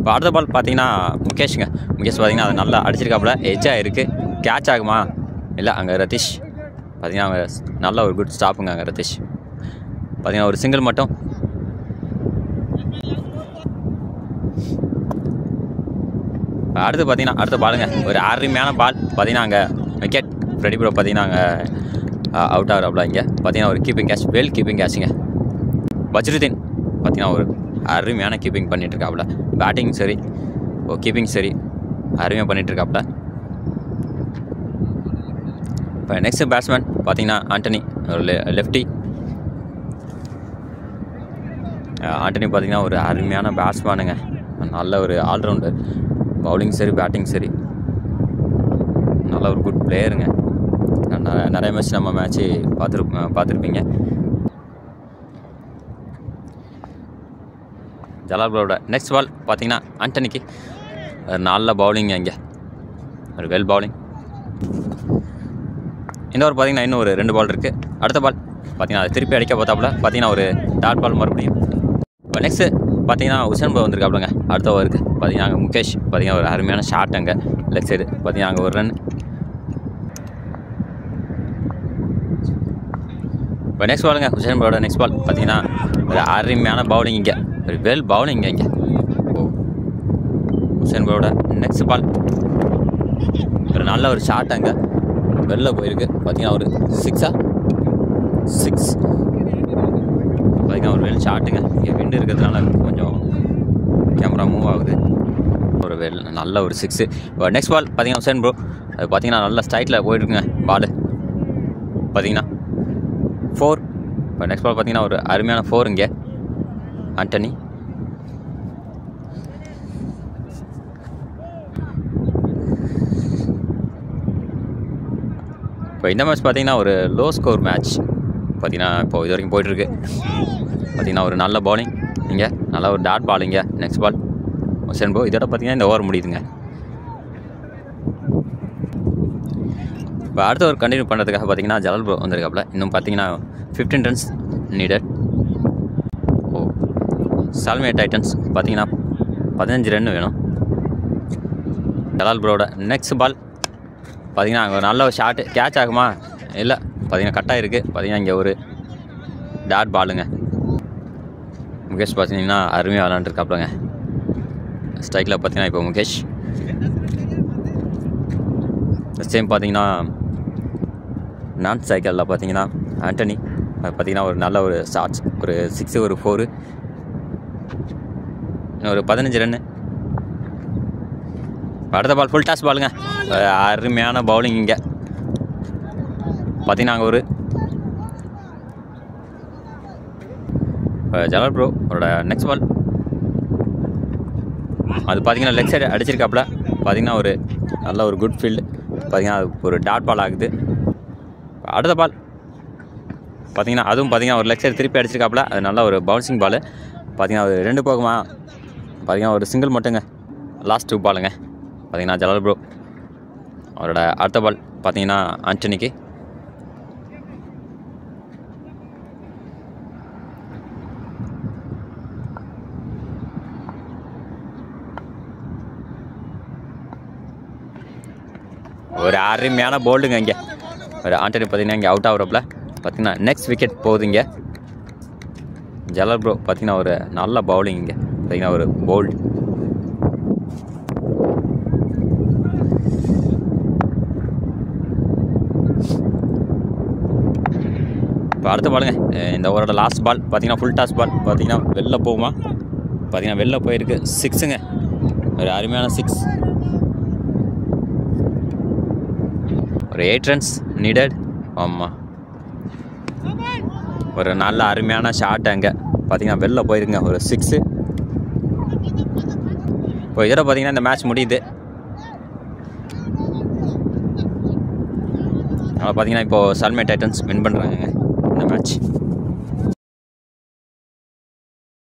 [SPEAKER 1] இப்போ அடுத்த பால் பார்த்தீங்கன்னா முகேஷுங்க. முகேஷ் பார்த்தீங்கன்னா அது நல்லா அடிச்சிருக்காப்புல, எட்ஜாக இருக்குது. கேட்ச் ஆகுமா இல்லை? அங்கே ரதீஷ் பார்த்தீங்கன்னா அவங்க நல்ல ஒரு குட் ஸ்டாப்புங்க அங்கே ரதீஷ். பார்த்தீங்கன்னா ஒரு சிங்கிள் மட்டும். அடுத்து பார்த்தீங்கன்னா அடுத்த பாலுங்க ஒரு அருமையான பால். பார்த்தீங்கன்னா அங்கே விக்கெட். ஃப்ரெடி ப்ரோ பார்த்தீங்கன்னா அங்கே அவுட் ஆகிறாப்புல. இங்கே பார்த்தீங்கன்னா ஒரு கீப்பிங் கேட்ச், வெல் கீப்பிங் கேட்சுங்க. பஜ்ருதீன் பார்த்தீங்கன்னா ஒரு அருமையான கீப்பிங் பண்ணிகிட்ருக்காப்புல. பேட்டிங் சரி, கீப்பிங் சரி, அருமையாக பண்ணிகிட்ருக்காப்புல. இப்போ நெக்ஸ்ட் பேட்ஸ்மேன் பார்த்தீங்கன்னா ஆண்டனி, ஒரு லெஃப்டி. ஆண்டனி பார்த்தீங்கன்னா ஒரு அருமையான பேட்ஸ்மேனுங்க, நல்ல ஒரு ஆல்ரவுண்டர். பவுலிங் சரி, பேட்டிங் சரி, நல்ல ஒரு குட் பிளேயருங்க. நிறைய மேட்ச் நம்ம மேட்ச்சு பார்த்துருப்பீங்க. ஜலால் ப்ரோட நெக்ஸ்ட் பால் பார்த்தீங்கன்னா ஆண்டனிக்கு நல்ல பவுலிங்க இங்கே, ஒரு வெல் பவுலிங். இந்த ஓவர் பார்த்தீங்கன்னா இன்னும் ஒரு 2 பால் இருக்குது. அடுத்த பால் பார்த்தீங்கன்னா அது திருப்பி அடிக்க பார்த்தாப்புல. பார்த்தீங்கன்னா ஒரு டாட் பால் மறுபடியும். இப்போ நெக்ஸ்ட்டு பார்த்தீங்கன்னா உசன் ப்ரோ வந்திருக்காப்புலங்க. அடுத்த ஓவருக்கு பார்த்தீங்கன்னா அங்கே முகேஷ் பார்த்தீங்கன்னா ஒரு அருமையான ஷாட் அங்கே லெக் சைடு. பார்த்தீங்கன்னா அங்கே ஒரு ரன். இப்போ நெக்ஸ்ட் பாலுங்க உசன் ப்ரோட நெக்ஸ்ட் பால் பார்த்தீங்கன்னா ஒரு அருமையான பவுலிங் இங்கே, ஒரு வெல் பவுலிங் இங்கே. ப்ரோட நெக்ஸ்ட் பால் ஒரு நல்ல ஒரு ஷாட் அங்கே வெளில போயிருக்கு. பார்த்தீங்கன்னா ஒரு 6 பார்த்தீங்கன்னா ஒரு வெல் ஷாட்டுங்க. இங்கே விண்டு இருக்கிறதுனால கொஞ்சம் கேமரா மூவ் ஆகுது. ஒரு நல்ல ஒரு 6. இப்போ நெக்ஸ்ட் பால் பார்த்தீங்கன்னா உசேன் ப்ரோ அது பார்த்தீங்கன்னா நல்ல ஸ்ட்ரைட்டில் போயிட்டுருக்குங்க பால். பார்த்தீங்கன்னா 4. இப்போ நெக்ஸ்ட் பால் பார்த்தீங்கன்னா ஒரு அருமையான 4 இங்கே ஆண்டனி. இப்போ இந்த மேட்ச் பார்த்தீங்கன்னா ஒரு லோ ஸ்கோர் மேட்ச். பார்த்தீங்கன்னா இப்போ இது வரைக்கும் போயிட்டுருக்கு. பார்த்தீங்கன்னா ஒரு நல்ல பாலிங் இங்கே, நல்ல ஒரு டாட் பால் இங்கே. நெக்ஸ்ட் பால் உசேன் ப்ரோ இதோட பார்த்தீங்கன்னா இந்த ஓவர் முடியுதுங்க. இப்போ அடுத்த ஒரு கண்டினியூ பண்ணுறதுக்காக பார்த்தீங்கன்னா ஜலால் ப்ரோ வந்திருக்காப்புல. இன்னும் பார்த்தீங்கன்னா 15 ரன்ஸ் நீடட். சால்மியா டைட்டன்ஸ் பார்த்தீங்கன்னா 15 ரன் வேணும். ஜலால் ப்ரோட நெக்ஸ்ட் பால் பார்த்தீங்கன்னா அங்கே ஒரு நல்ல ஒரு ஷாட்டு. கேட்ச் ஆகுமா? இல்லை, பார்த்தீங்கன்னா கட்டாக இருக்குது. பார்த்தீங்கன்னா இங்கே ஒரு டாட் பாலுங்க. முகேஷ் பார்த்தீங்கன்னா அருமையாக விளாண்டுருக்காப்புலங்க. ஸ்ட்ரைக்கில் பார்த்தீங்கன்னா இப்போ முகேஷ். சேம் பார்த்தீங்கன்னா நான் ஸ்ட்ரைக்கரில் பார்த்தீங்கன்னா ஆண்டனி. பார்த்தீங்கன்னா ஒரு நல்ல ஒரு ஷாட்ஸ், ஒரு 6 ஒரு 4 ஒரு 15 ரன்னு. அடுத்த பால் ஃபுல் டாஸ் பாலுங்க. அருமையான பவுலிங் இங்கே. பார்த்தீங்கன்னா அங்கே ஒரு ஜலால் ப்ரோ அவரோட நெக்ஸ்ட் பால் அது பார்த்தீங்கன்னா லெக் சைடு அடிச்சிருக்காப்புல. பார்த்தீங்கன்னா ஒரு நல்ல ஒரு குட் ஃபீல்டு. பார்த்தீங்கன்னா அது ஒரு டாட் பால் ஆகுது. அடுத்த பால் பார்த்தீங்கன்னா அதுவும் பார்த்தீங்கன்னா ஒரு லெக் சைடு திருப்பி அடிச்சிருக்காப்புல. அது நல்ல ஒரு பவுன்சிங் பால். பார்த்தீங்கன்னா ஒரு 2 போகுமா? பார்த்தீங்கன்னா ஒரு சிங்கிள் மட்டுங்க. லாஸ்ட் 2 பாலுங்க. பார்த்தீங்கன்னா ஜலால் ப்ரோ அவரோட அடுத்த பால் பார்த்தீங்கன்னா ஆண்டனிக்கு. ஒரு அருமையான போல்டுங்க இங்கே. ஒரு ஆண்டனி பார்த்தீங்கன்னா இங்கே அவுட் ஆகிறப்பல பார்த்தீங்கன்னா நெக்ஸ்ட் விக்கெட் போகுது இங்கே. ஜலால் ப்ரோ பார்த்தீங்கன்னா ஒரு நல்ல பவுலிங் இங்கே. பார்த்தீங்கன்னா ஒரு போல்டு. இப்போ அடுத்த பாலுங்க. இந்த ஓவரோட லாஸ்ட் பால் பார்த்தீங்கன்னா ஃபுல் டாஸ் பால். பார்த்தீங்கன்னா வெளில போகுமா? பார்த்தீங்கன்னா வெளில போயிருக்கு. 6ங்க. ஒரு அருமையான 6. ஒரு 8 ரன்ஸ் நீடட். ஆமாம், ஒரு நல்ல அருமையான ஷாட் அங்கே. பார்த்தீங்கன்னா வெளில போயிருங்க. ஒரு 6. இப்போ இதோட பார்த்தீங்கன்னா இந்த மேட்ச் முடியுது. அதனால் பார்த்தீங்கன்னா இப்போது சால்மியா டைட்டன்ஸ் வின் பண்ணுறாங்க இந்த மேட்ச்.